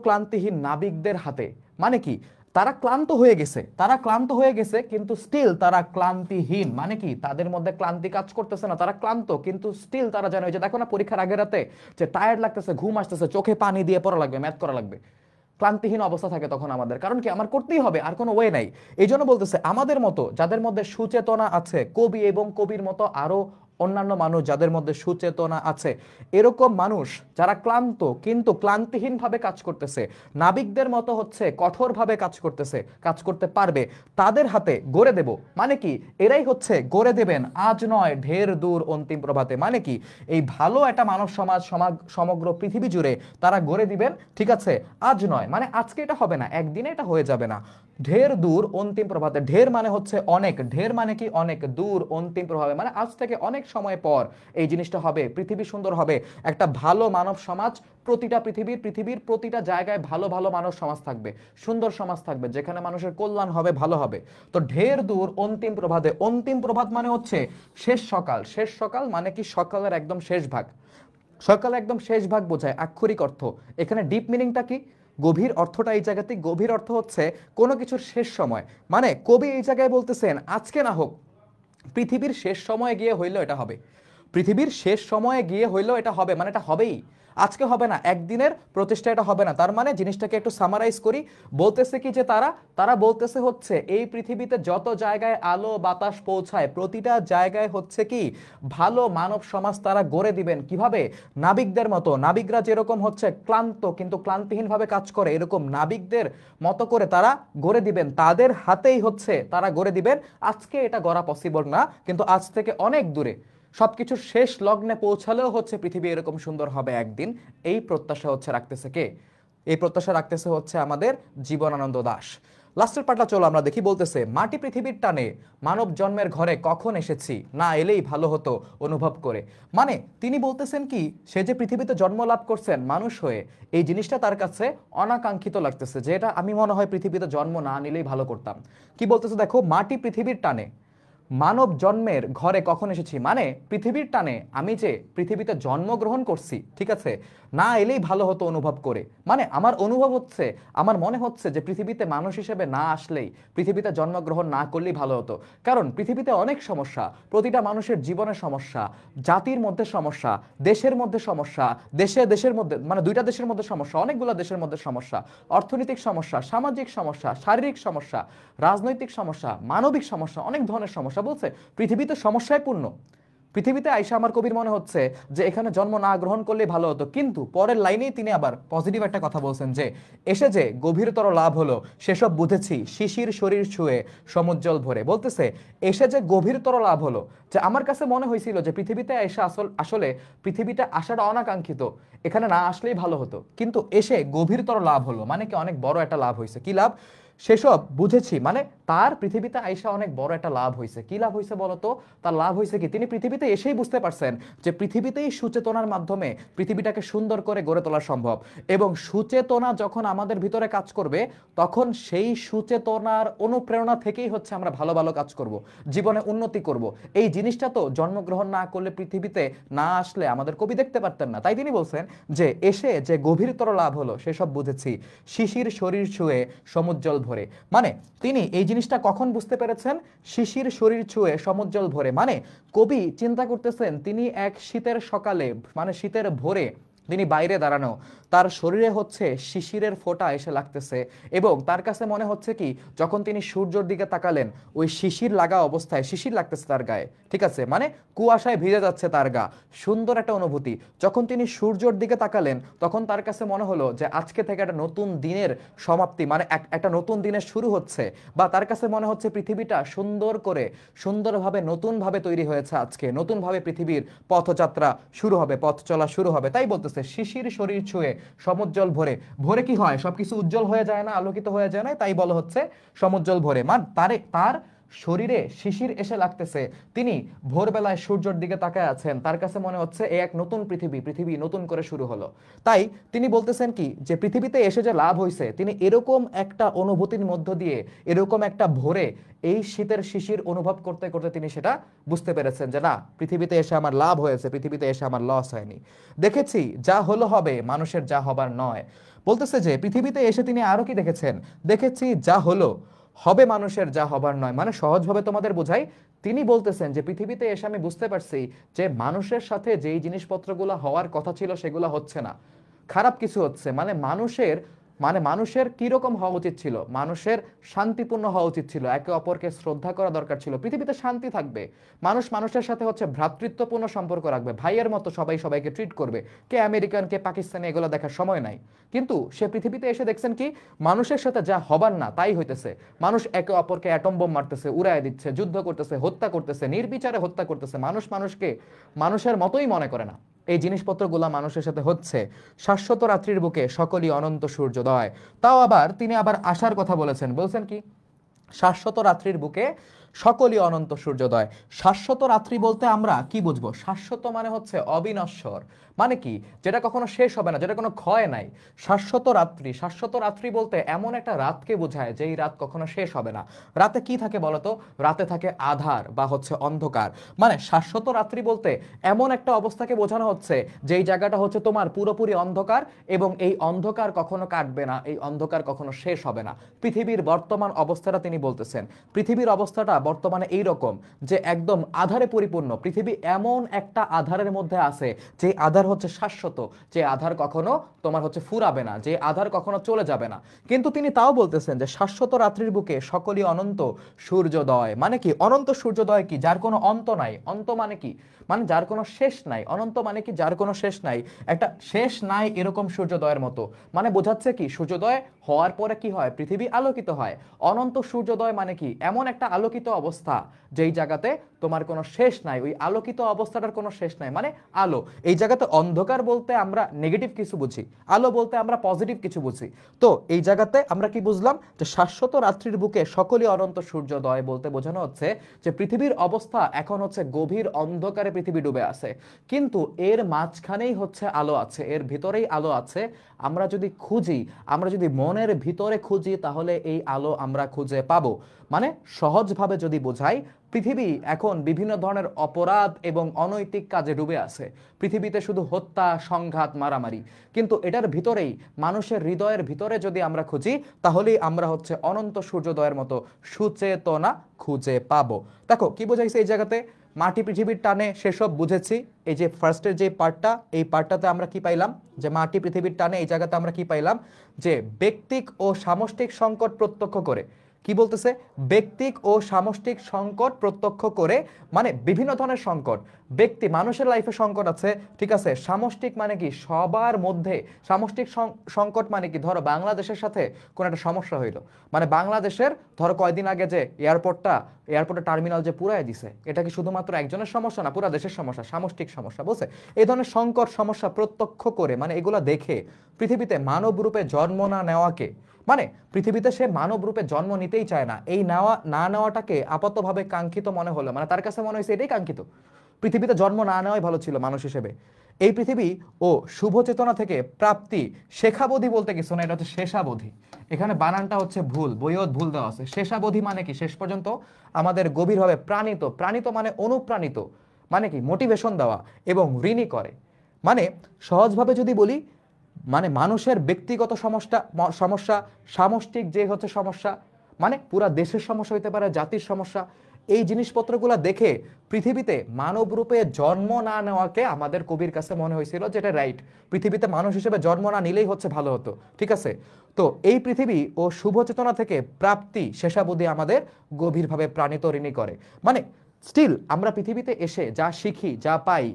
ক্লান্তিহীন নাবিকদের হাতে মানে কি? তারা ক্লান্ত হয়ে গেছে, তারা ক্লান্ত হয়ে গেছে কিন্তু স্টিল তারা ক্লান্তিহীন। মানে কি? তাদের মধ্যে ক্লান্তি কাজ করতেছে না, তারা ক্লান্ত কিন্তু স্টিল তারা জানে, যে দেখো না পরীক্ষার আগের রাতে যে টায়ার্ড লাগতেছে, ঘুম আসতেছে, চোখে পানি দিয়ে পড়া লাগবে, ম্যাথ করা লাগবে, ক্লান্তিহীন অবস্থা থাকে তখন আমাদের। কারণ কি? আমার করতেই হবে, আর কোনো ওয়ে নাই। এই জন্য বলতেছে আমাদের মতো যাদের মধ্যে সুচেতনা আছে, কবি এবং কবির মতো আরো অন্যান্য মানুষ যাদের মধ্যে সুচেতনা আছে, এরকম মানুষ যারা ক্লান্ত কিন্তু ক্লান্তিহীন ভাবে কাজ করতেছে, নাবিকদের মতো হচ্ছে কঠোরভাবে কাজ করতেছে, কাজ করতে পারবে, তাদের হাতে গড়ে দেব। মানে কি? এরাই হচ্ছে গড়ে দেবেন আজ নয় ঢের দূর অন্তিম প্রভাতে। মানে কি? এই ভালো একটা মানব সমাজ সমগ্র পৃথিবী জুড়ে তারা গড়ে দিবেন, ঠিক আছে? আজ নয় মানে আজকে এটা হবে না, একদিনে এটা হয়ে যাবে না, ঢের দূর অন্তিম প্রভাতে। ঢের মানে হচ্ছে অনেক, ঢের মানে কি? অনেক, দূর অন্তিম প্রভাবে মানে আজ থেকে অনেক সময় পর এই জিনিসটা হবে, পৃথিবী সুন্দর হবে, একটা ভালো মানব সমাজ, পৃথিবীর প্রতিটা জায়গায় ভালো ভালো মানব সমাজ থাকবে, সুন্দর সমাজ থাকবে যেখানে মানুষের কল্যাণ হবে, ভালো হবে। তো ঢের দূর অন্তিম প্রভাতে, অন্তিম প্রভাত মানে হচ্ছে শেষ সকাল। শেষ সকাল মানে কি? সকালের একদম শেষ ভাগ, সকালে একদম শেষ ভাগ বোঝায় আক্ষরিক অর্থ। এখানে ডিপ মিনিংটা কি? গভীর অর্থটা এই জায়গাতে, গভীর অর্থ হচ্ছে কোনো কিছুর শেষ সময়। মানে কবি এই জায়গায় বলতেছেন আজকে না হোক, পৃথিবীর শেষ সময়ে গিয়ে হইলেও এটা হবে, পৃথিবীর শেষ সময়ে গিয়ে হইলেও এটা হবে, মানে এটা হবেই, আজকে হবে না, একদিনের প্রচেষ্টা এটা হবে না। তার মানে জিনিসটাকে একটু সামারাইজ করি, বলতেছে কি যে তারা তারা বলতেছে হচ্ছে এই পৃথিবীতে যত জায়গায় আলো বাতাস পৌঁছায় প্রতিটা জায়গায় হচ্ছে কি ভালো মানব সমাজ তারা গড়ে দিবেন। কিভাবে? নাবিকদের মতো। নাবিকরা যেরকম হচ্ছে ক্লান্ত কিন্তু ক্লান্তিহীন ভাবে কাজ করে, এরকম নাবিকদের মতো করে তারা গড়ে দিবেন, তাদের হাতেই হচ্ছে তারা গড়ে দিবেন। আজকে এটা গড়া পসিবল না, কিন্তু আজ থেকে অনেক দূরে সবকিছুর শেষ লগ্নে পৌঁছালেও হচ্ছে পৃথিবী এরকম সুন্দর হবে একদিন। এই প্রত্যাশা হচ্ছে রাখতেছে কে? এই প্রত্যাশা রাখতেছে হচ্ছে আমাদের জীবনানন্দ দাশ। লাস্টের পার্টটা চলো আমরা দেখি। বলতেছে মাটি পৃথিবীর টানে মানব জন্মের ঘরে কখন এসেছি, না এলেই ভালো হতো অনুভব করে। মানে তিনি বলতেছেন কি, সে যে পৃথিবীতে জন্ম লাভ করছেন মানুষ হয়ে, এই জিনিসটা তার কাছে অনাকাঙ্ক্ষিত লাগতেছে, যে এটা আমি মনে হয় পৃথিবীতে জন্ম না নিলেই ভালো করতাম। কি বলতেছে দেখো, মাটি পৃথিবীর টানে মানব জন্মের ঘরে কখন এসেছি, মানে পৃথিবীর টানে আমি যে পৃথিবীতে জন্মগ্রহণ করছি, ঠিক আছে, না এলেই ভালো হতো অনুভব করে। মানে আমার অনুভব হচ্ছে, আমার মনে হচ্ছে যে পৃথিবীতে মানুষ হিসেবে না আসলেই, পৃথিবীতে জন্মগ্রহণ না করলেই ভালো হতো। কারণ পৃথিবীতে অনেক সমস্যা, প্রতিটা মানুষের জীবনের সমস্যা, জাতির মধ্যে সমস্যা, দেশের মধ্যে সমস্যা, দেশের মধ্যে মানে দুইটা দেশের মধ্যে সমস্যা, অনেকগুলো দেশের মধ্যে সমস্যা, অর্থনৈতিক সমস্যা, সামাজিক সমস্যা, শারীরিক সমস্যা, রাজনৈতিক সমস্যা, মানবিক সমস্যা, অনেক ধরনের সমস্যা। বলছে পৃথিবীতে সমস্যায় পূর্ণ। পৃথিবীতে আইসা আমার কবির মনে হচ্ছে যে এখানে জন্ম না গ্রহণ করলে ভালো হতো, কিন্তু পরের লাইনেই তিনি আবার পজিটিভ একটা কথা বলছেন যে এসে যে গভীরতর লাভ হলো সেসব বুঝেছি শিশির শরীর ছুঁয়ে সমুজ্জ্বল ভরে। বলতেছে এসে যে গভীরতর লাভ হলো, যে আমার কাছে মনে হয়েছিল যে পৃথিবীতে এসে আসলে পৃথিবীতে আসাটা অনাকাঙ্ক্ষিত, এখানে না আসলেই ভালো হতো, কিন্তু এসে গভীরতর লাভ হলো। মানে কি? অনেক বড় একটা লাভ হয়েছে। কি লাভ? সেসব বুঝেছি, মানে তার পৃথিবীতে আইসা অনেক বড় একটা লাভ হয়েছে। কি লাভ হয়েছে বলতো? তার লাভ হয়েছে কি, তিনি পৃথিবীতে এসেই বুঝতে পারছেন যে পৃথিবীতেই সুচেতনার মাধ্যমে পৃথিবীটাকে সুন্দর করে গড়ে তোলা সম্ভব, এবং সুচেতনা যখন আমাদের ভিতরে কাজ করবে তখন সেই সুচেতনার অনুপ্রেরণা থেকেই হচ্ছে আমরা ভালো ভালো কাজ করব, জীবনে উন্নতি করব। এই জিনিসটা তো জন্মগ্রহণ না করলে, পৃথিবীতে না আসলে আমাদের কবি দেখতে পারতেন না। তাই তিনি বলছেন যে এসে যে গভীরতর লাভ হলো সেসব বুঝেছি শিশির শরীর ছুঁয়ে সমুজ্জ্বল ভরে। মানে তিনি এই জিনিসটা কখন বুঝতে পেরেছেন? শিশির শরীর ছুঁয়ে সমুজ্জ্বল ভরে। মানে কবি চিন্তা করতেছেন তিনি এক শীতের সকালে, মানে শীতের ভোরে তিনি বাইরে দাঁড়ানো, তার শরীরে হচ্ছে শিশিরের ফোঁটা এসে লাগতেছে এবং তার কাছে মনে হচ্ছে কি যখন তিনি সূর্যের দিকে তাকালেন ওই শিশির লাগা অবস্থায় শিশির লাগতেছে তার গায়ে, ঠিক আছে, মানে কুয়াশায় ভিজে যাচ্ছে তার গা, সুন্দর একটা অনুভূতি। যখন তিনি সূর্যের দিকে তাকালেন তখন তার কাছে মনে হলো যে আজকে থেকে একটা নতুন দিনের সমাপ্তি, মানে একটা নতুন দিনের শুরু হচ্ছে, বা তার কাছে মনে হচ্ছে পৃথিবীটা সুন্দর করে সুন্দরভাবে নতুনভাবে তৈরি হয়েছে, আজকে নতুনভাবে পৃথিবীর পথযাত্রা শুরু হবে, পথ চলা শুরু হবে। তাই বলতেছে শিশির শরীর ছুঁয়ে সমুজ্জ্বল ভরে, ভরে কি হয় সবকিছু উজ্জ্বল হয়ে যায় না, আলোকিত হয়ে যায় না, তাই বলা হচ্ছে সমুজ্জ্বল ভরে, মানে তার শরীরে শিশির এসে লাগতেছে, তিনি ভোরবেলায় সূর্যের দিকে তাকায় আছেন, তার কাছে মনে হচ্ছে এক নতুন পৃথিবী নতুন করে শুরু হলো। তাই তিনি বলতেছেন কি যে পৃথিবীতে এসে যে লাভ হয়েছে, তিনি এরকম একটা অনুভূতির মধ্য দিয়ে এরকম একটা ভোরে এই শীতের শিশির অনুভব করতে করতে তিনি সেটা বুঝতে পেরেছেন যে না, পৃথিবীতে এসে আমার লাভ হয়েছে, পৃথিবীতে এসে আমার লস হয়নি। দেখেছি যা হলো হবে, মানুষের যা হবার নয়। বলতেছে যে পৃথিবীতে এসে তিনি আরো কি দেখেছেন, দেখেছি যা হলো হবে, মানুষের যা হবার নয়, মানে সহজভাবে তোমাদের বোঝাই, তিনি বলতেছেন যে পৃথিবীতে এসে আমি বুঝতে পারছি যে মানুষের সাথে যেই জিনিসপত্রগুলো হওয়ার কথা ছিল সেগুলো হচ্ছে না, খারাপ কিছু হচ্ছে। মানুষের কিরকম হওয়া উচিত ছিল, মানুষের শান্তিপূর্ণ হওয়া উচিত ছিল, একে অপরকে শ্রদ্ধা করা দরকার ছিল, পৃথিবীতে শান্তি থাকবে, মানুষ মানুষের সাথে হচ্ছে ভ্রাতৃত্বপূর্ণ সম্পর্ক রাখবে, ভাইয়ের মতো সবাই সবাইকে ট্রিট করবে, কে আমেরিকান কে পাকিস্তানি এগুলো দেখার সময় নাই। কিন্তু সে পৃথিবীতে এসে দেখছেন কি মানুষের সাথে যা হবার না তাই হইতেছে, মানুষ একে অপরকে অ্যাটম বোম মারতেছে, উড়ায় দিচ্ছে, যুদ্ধ করতেছে, হত্যা করতেছে, নির্বিচারে হত্যা করতেছে, মানুষ মানুষকে মানুষের মতোই মনে করে না, এই জিনিসপত্রগুলা মানুষের সাথে হচ্ছে। শাশ্বত রাত্রির বুকে সকলই অনন্ত সূর্যোদয়। তাও আবার তিনি আবার আশার কথা বলেছেন, বলছেন কি শাশ্বত রাত্রির বুকে সকলই অনন্ত সূর্যোদয়। শাশ্বত রাত্রি বলতে আমরা কি বুঝবো, শাশ্বত মানে হচ্ছে অবিনশ্বর, মানে কি যেটা কখনো শেষ হবে না, যেটা কোনো ক্ষয় নাই। শাশ্বত রাত্রি বলতে এমন একটা রাতকে বোঝায় যেই রাত কখনো শেষ হবে না। রাতে কি থাকে বলতো, রাতে থাকে আধার বা হচ্ছে অন্ধকার, মানে শাশ্বত রাত্রি বলতে এমন একটা অবস্থাকে বোঝানো হচ্ছে যেই জায়গাটা হচ্ছে তোমার পুরোপুরি অন্ধকার এবং এই অন্ধকার কখনো কাটবে না, এই অন্ধকার কখনো শেষ হবে না। পৃথিবীর বর্তমান অবস্থাটা তিনি বলতেছেন, পৃথিবীর অবস্থাটা বর্তমানে এই রকম যে একদম আধারে পরিপূর্ণ, পৃথিবী এমন একটা আধারের মধ্যে আছে যে আধার হচ্ছে শাশ্বত, যে আধার কখনো তোমার হচ্ছে ফুরাবে না, যে আধার কখনো চলে যাবে না। কিন্তু তিনি তাও বলতেছেন যে শাশ্বত রাত্রির বুকে সকলই অনন্ত সূর্যোদয়, মানে কি অনন্ত সূর্যোদয় কি যার কোনো অন্ত নাই, অন্ত মানে কি মানে যার কোনো শেষ নাই, অনন্ত মানে কি যার কোনো শেষ নাই, একটা শেষ নাই এরকম সূর্যোদয়ের মতো, মানে বোঝাচ্ছে কি সূর্যোদয় হওয়ার পরে কি হয়, পৃথিবী আলোকিত হয়। অনন্ত সূর্যোদয় মানে কি এমন একটা আলোকিত অবস্থা যেই জায়গাতে তোমার কোনো শেষ নাই, ওই আলোকিত অবস্থাটার কোনো শেষ নাই, মানে আলো। এই জায়গাতে অন্ধকার বলতে আমরা নেগেটিভ কিছু বুঝি, আলো বলতে আমরা পজিটিভ কিছু বুঝি। তো এই জায়গাতে আমরা কি বুঝলাম যে শাশ্বত রাত্রির বুকে সকলই অনন্ত সূর্যোদয় বলতে বোঝানো হচ্ছে যে পৃথিবীর অবস্থা এখন হচ্ছে গভীর অন্ধকারে পৃথিবী ডুবে আছে, কিন্তু এর মাঝখানেই হচ্ছে আলো আছে, এর ভিতরেই আলো আছে। আমরা যদি খুঁজি, আমরা যদি মনের ভিতরে খুঁজি তাহলে এই আলো আমরা খুঁজে পাবো। মানে সহজভাবে যদি বোঝাই, পৃথিবী এখন বিভিন্ন ধরনের অপরাধ এবং অনৈতিক কাজে ডুবে আছে, পৃথিবীতে শুধু হত্যা, সংঘাত, মারামারি, কিন্তু এটার ভিতরেই মানুষের হৃদয়ের ভিতরে যদি আমরা খুঁজি তাহলেই আমরা হচ্ছে অনন্ত সূর্যোদয়ের মতো সুচেতনা খুঁজে পাবো। দেখো কি বোঝাইছে এই জায়গাতে, মাটি পৃথিবীর টানে সেসব বুঝেছি। এই যে ফার্স্টের যে পার্টটা, এই পার্টটাতে আমরা কি পাইলাম যে মাটি পৃথিবীর টানে, এই জায়গাতে আমরা কি পাইলাম যে ব্যক্তিক ও সামষ্টিক সংকট প্রত্যক্ষ করে, কি বলতেছে ব্যক্তিক ও সামষ্টিক সংকট প্রত্যক্ষ করে, মানে বিভিন্ন ধরনের সংকট, ব্যক্তি মানুষের লাইফে সংকট আছে, ঠিক আছে, সামষ্টিক মানে কি সবার মধ্যে, সামষ্টিক সংকট মানে কি ধরো বাংলাদেশের সাথে কোন একটা সমস্যা হইলো, মানে বাংলাদেশের ধরো কয়দিন আগে যে এয়ারপোর্টের টার্মিনাল যে পুরাই দিছে, এটা কি শুধুমাত্র একজনের সমস্যা না, পুরো দেশের সমস্যা, সামষ্টিক সমস্যা বলছে। এই ধরনের সংকট সমস্যা প্রত্যক্ষ করে, মানে এগুলা দেখে পৃথিবীতে মানব রূপে জন্ম না নেওয়াকে, মানে পৃথিবীতে সে মানব রূপে জন্ম নিতেই চায় না, এই নেওয়াটাকে আপাতভাবে কাঙ্ক্ষিত মনে হলো, মানে তার কাছে মনে হয়েছে এটাই কাঙ্ক্ষিত, পৃথিবীতে জন্ম না নেওয়াই ভালো ছিল মানুষ হিসেবে। এই পৃথিবী ও শুভ চেতনা থেকে প্রাপ্তি, শেখাবধি বলতে কিছু না, এটা হচ্ছে শেষাবধি, এখানে বানানটা হচ্ছে ভুল, বইয়ত ভুল দেওয়া আছে। শেষাবধি মানে কি শেষ পর্যন্ত আমাদের গভীরভাবে প্রাণিত, প্রাণিত মানে অনুপ্রাণিত, মানে কি মোটিভেশন দেওয়া এবং ঋণী করে। মানে সহজভাবে যদি বলি, মানে মানুষের ব্যক্তিগত সমস্যা, সামষ্টিক যে হচ্ছে সমস্যা, মানে পুরা দেশের সমস্যা হইতে পারে, জাতির সমস্যা। এই জিনিসপত্রগুলো দেখে পৃথিবীতে মানব রূপে জন্ম না নেওয়াকে আমাদের কবির কাছে মনে হয়েছিল যেটা রাইট, পৃথিবীতে মানুষ হিসেবে জন্ম না নিলেই হচ্ছে ভালো হতো, ঠিক আছে। তো এই পৃথিবী ও শুভ চেতনা থেকে প্রাপ্তি শেষাবধি আমাদের গভীরভাবে প্রাণিত ঋণী করে। মানে স্টিল আমরা পৃথিবীতে এসে যা শিখি, যা পাই,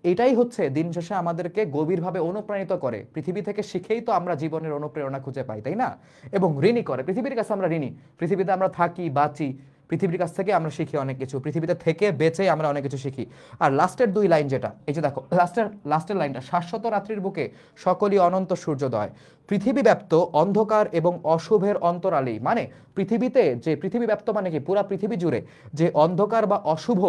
এটাই হচ্ছে দিন শেষে আমাদেরকে গভীরভাবে অনুপ্রাণিত করে। পৃথিবী থেকে শিখেই তো আমরা জীবনের অনুপ্রেরণা খুঁজে পাই, তাই না? এবং ঋণী করে, পৃথিবীর কাছে আমরা ঋণী। পৃথিবীতে আমরা থাকি, বাঁচি, পৃথিবীর কাছ থেকে আমরা শিখি অনেক কিছু, পৃথিবীতে থেকে বেঁচে আমরা অনেক কিছু শিখি। আর লাস্টের দুই লাইন যেটা, এই যে দেখো লাস্টের লাইনটা, শাশ্বত রাত্রির বুকে সকলই অনন্ত সূর্যোদয়, পৃথিবী ব্যাপ্ত অন্ধকার এবং অশুভের অন্তরালেই। মানে পৃথিবীতে যে পৃথিবী ব্যাপ্ত মানে কি, পুরা পৃথিবী জুড়ে যে অন্ধকার বা অশুভ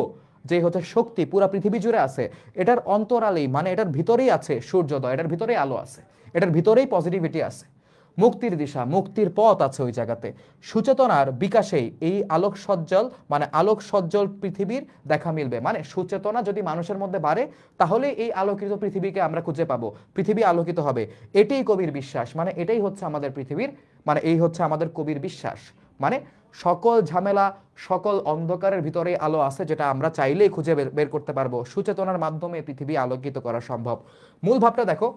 যে হচ্ছে শক্তি পুরা পৃথিবী জুড়ে আছে, এটার অন্তরালেই মানে এটার ভিতরেই আছে সূর্যোদয়, এটার ভিতরেই আলো আছে, এটার ভিতরেই পজিটিভিটি আছে, মুক্তির দিশা, মুক্তির পথ আছে ওই জায়গাতে। সুচেতনার বিকাশেই এই আলোক সজ্জল মানে আলোক সজ্জল পৃথিবীর দেখা মিলবে। মানে সুচেতনা যদি মানুষের মধ্যে বাড়ে, তাহলে এই আলোকিত পৃথিবীকে আমরা খুঁজে পাবো, পৃথিবী আলোকিত হবে। এটাই কবির বিশ্বাস, মানে এটাই হচ্ছে আমাদের পৃথিবীর, মানে এই হচ্ছে আমাদের কবির বিশ্বাস। মানে সকল ঝামেলা, সকল অন্ধকারের ভিতরে আলো আছে, যেটা আমরা চাইলেই খুঁজে বের করতে পারবো। সুচেতনার মাধ্যমে পৃথিবী আলোকিত করা সম্ভব। মূল ভাবটা দেখো,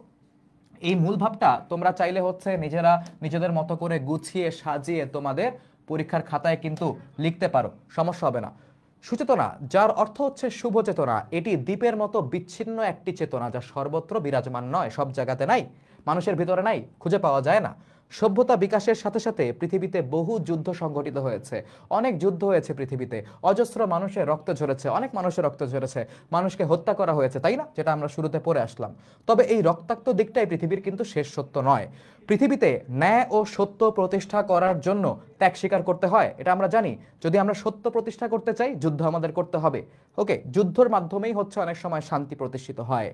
এই মূল ভাবটা তোমরা চাইলে হচ্ছে নিজেরা নিজেদের মতো করে গুছিয়ে সাজিয়ে তোমাদের পরীক্ষার খাতায় কিন্তু লিখতে পারো, সমস্যা হবে না। সুচেতনা, যার অর্থ হচ্ছে শুভ চেতনা, এটি দ্বীপের মতো বিচ্ছিন্ন একটি চেতনা যা সর্বত্র বিরাজমান নয়, সব জায়গাতে নাই, মানুষের ভিতরে নাই, খুঁজে পাওয়া যায় না। সভ্যতা বিকাশের সাথে সাথে পৃথিবীতে বহু যুদ্ধ সংঘটিত হয়েছে, অনেক যুদ্ধ হয়েছে পৃথিবীতে, অজস্র মানুষের রক্ত ঝরেছে, অনেক মানুষের রক্ত ঝরেছে, মানুষকে হত্যা করা হয়েছে, তাই না, যেটা আমরা শুরুতে পড়ে আসলাম। তবে এই রক্তাক্ত দিকটাই পৃথিবীর কিন্তু শেষ সত্য নয়। পৃথিবীতে ন্যায় ও সত্য প্রতিষ্ঠা করার জন্য ত্যাগ স্বীকার করতে হয়, এটা আমরা জানি। যদি আমরা সত্য প্রতিষ্ঠা করতে চাই, যুদ্ধ আমাদের করতে হবে। ওকে, যুদ্ধের মাধ্যমেই হচ্ছে অনেক সময় শান্তি প্রতিষ্ঠিত হয়।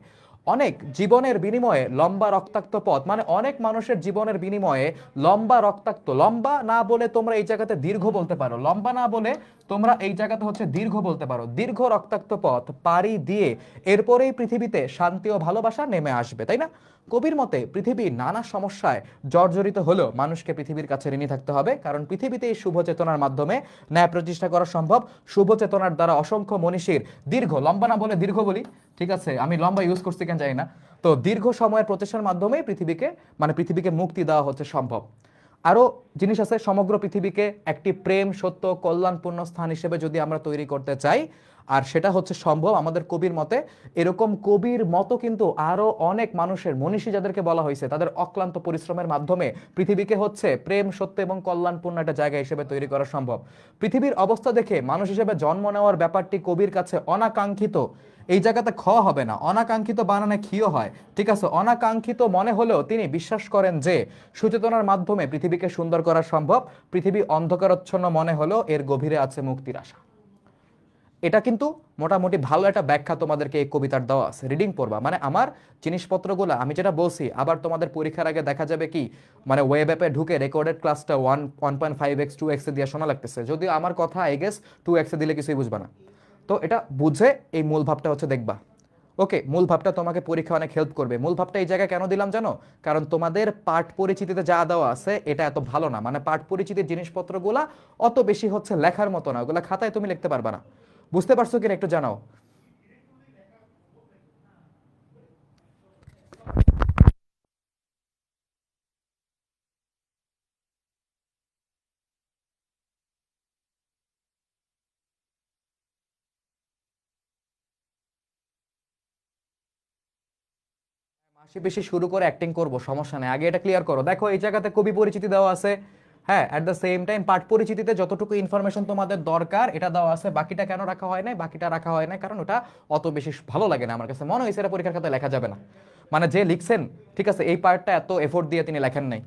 অনেক জীবনের বিনিময়ে লম্বা রক্তাক্ত পথ, মানে অনেক মানুষের জীবনের বিনিময়ে লম্বা রক্তাক্ত, লম্বা না বলে তোমরা এই জায়গাতে দীর্ঘ বলতে পারো, লম্বা না বলে তোমরা এই জায়গাতে হচ্ছে দীর্ঘ বলতে পারো, দীর্ঘ রক্তাক্ত পথ পাড়ি দিয়ে এরপরেই পৃথিবীতে শান্তি ও ভালোবাসা নেমে আসবে, তাই না? কবির মতে পৃথিবী নানা সমস্যায় জর্জরিত হলেও মানুষকে পৃথিবীর কাছে ঋণী থাকতে হবে, কারণ পৃথিবীতে এই শুভ চেতনার মাধ্যমে ন্যায় প্রতিষ্ঠা করা সম্ভব। শুভ চেতনার দ্বারা অসংখ্য মনীষীর দীর্ঘ, লম্বা না বলে দীর্ঘ বলি, ঠিক আছে, আমি লম্বা ইউজ করছি কেন জানি না, তো দীর্ঘ সময়ের প্রচেষ্টার মাধ্যমে পৃথিবীকে মুক্তি দেওয়া হচ্ছে সম্ভব। আরো জিনিস আছে, সমগ্র পৃথিবীকে একটি প্রেম, সত্য, কল্যাণপূর্ণ স্থান হিসেবে যদি আমরা তৈরি করতে চাই, আর সেটা হচ্ছে সম্ভব আমাদের কবির মতে। এরকম কবির মতো কিন্তু আরো অনেক মানুষের, মনীষী যাদেরকে বলা হয়েছে, তাদের অক্লান্ত পরিশ্রমের মাধ্যমে পৃথিবীকে হচ্ছে প্রেম, সত্য এবং কল্যাণপূর্ণ একটা জায়গা হিসেবে তৈরি করা সম্ভব। পৃথিবীর অবস্থা দেখে মানুষ হিসেবে জন্ম নেওয়ার ব্যাপারটি কবির কাছে অনাকাঙ্ক্ষিত, এই জায়গাতে খ হবে না, অনাকাঙ্ক্ষিত বানানে খিও হয়, ঠিক আছে, অনাকাঙ্ক্ষিত মনে হলেও তিনি বিশ্বাস করেন যে সুচেতনার মাধ্যমে পৃথিবীকে সুন্দর করা সম্ভব। পৃথিবী অন্ধকারচ্ছন্ন মনে হলেও এর গভীরে আছে মুক্তির আশা। এটা কিন্তু মোটামুটি ভালো একটা ব্যাখ্যা তোমাদেরকে এই কবিতার দেওয়া আছে, রিডিং পড়বা। মানে আমার জিনিসপত্রগুলো আমি যেটা বলছি, আবার তোমাদের পরীক্ষার আগে দেখা যাবে কি, মানে ওয়েব অ্যাপে ঢুকে রেকর্ডেড ক্লাসটা 1.5x 2x দিয়ে শোনা লাগতেছে, যদিও আমার কথা আই গেস 2x দিলে কিছুই বুঝবা না। তো এটা বুঝে এই মূল ভাবটা হচ্ছে দেখবা। ওকে, মূল ভাবটা তোমাকে পরীক্ষা অনেক হেল্প করবে। মূল ভাবটা এই জায়গায় কেন দিলাম জানো? কারণ তোমাদের পাঠ পরিচিতিতে যা দেওয়া আছে এটা এত ভালো না, মানে পাঠ পরিচিতির জিনিসপত্রগুলা অত বেশি হচ্ছে লেখার মতো না, ওগুলা খাতায় তুমি লিখতে পারবা না। বুঝতে পারছো কিনা একটু জানাও। মাসি বেশি শুরু করে অ্যাক্টিং করবো, সমস্যা নেই, আগে এটা ক্লিয়ার করো। দেখো এই জায়গাতে কবি পরিচিতি দেওয়া আছে, হ্যাঁ, অ্যাট দ্য সেম টাইম পাঠ পরিচিতিতে যতটুকু ইনফরমেশন তোমাদের দরকার এটা দেওয়া আছে। বাকিটা কেন রাখা হয় নাই? বাকিটা রাখা হয় নাই কারণ ওটা অত বেশি ভালো লাগে না, আমার কাছে মনে হয়েছে এটা পরীক্ষার খাতায় লেখা যাবে না। মানে যে লিখছেন, ঠিক আছে, এই পার্টটা এত এফোর্ট দিয়ে তিনি লেখেন নাই।